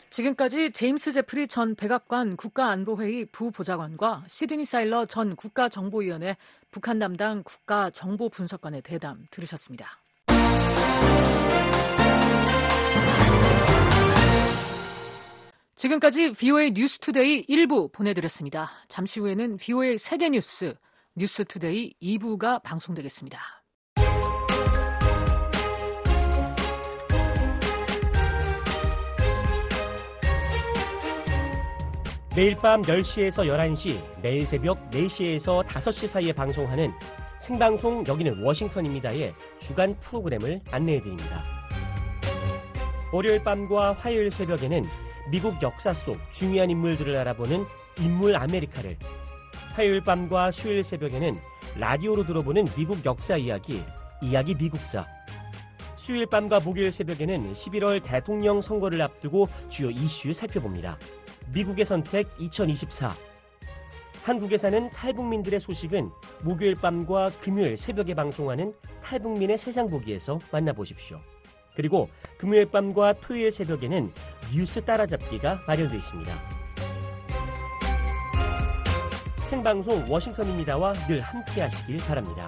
지금까지 제임스 제프리 전 백악관 국가안보회의 부보좌관과 시드니 사일러 전 국가정보위원회 북한 담당 국가정보분석관의 대담 들으셨습니다. 지금까지 VOA 뉴스투데이 1부 보내드렸습니다. 잠시 후에는 VOA 세계뉴스 뉴스투데이 2부가 방송되겠습니다. 매일 밤 10시에서 11시, 매일 새벽 4시에서 5시 사이에 방송하는 생방송 여기는 워싱턴입니다의 주간 프로그램을 안내해드립니다. 월요일 밤과 화요일 새벽에는 미국 역사 속 중요한 인물들을 알아보는 인물 아메리카를, 화요일 밤과 수요일 새벽에는 라디오로 들어보는 미국 역사 이야기 미국사, 수요일 밤과 목요일 새벽에는 11월 대통령 선거를 앞두고 주요 이슈 살펴봅니다. 미국의 선택 2024. 한국에 사는 탈북민들의 소식은 목요일 밤과 금요일 새벽에 방송하는 탈북민의 세상 보기에서 만나보십시오. 그리고 금요일 밤과 토요일 새벽에는 뉴스 따라잡기가 마련되어 있습니다. 생방송 워싱턴입니다와 늘 함께 하시길 바랍니다.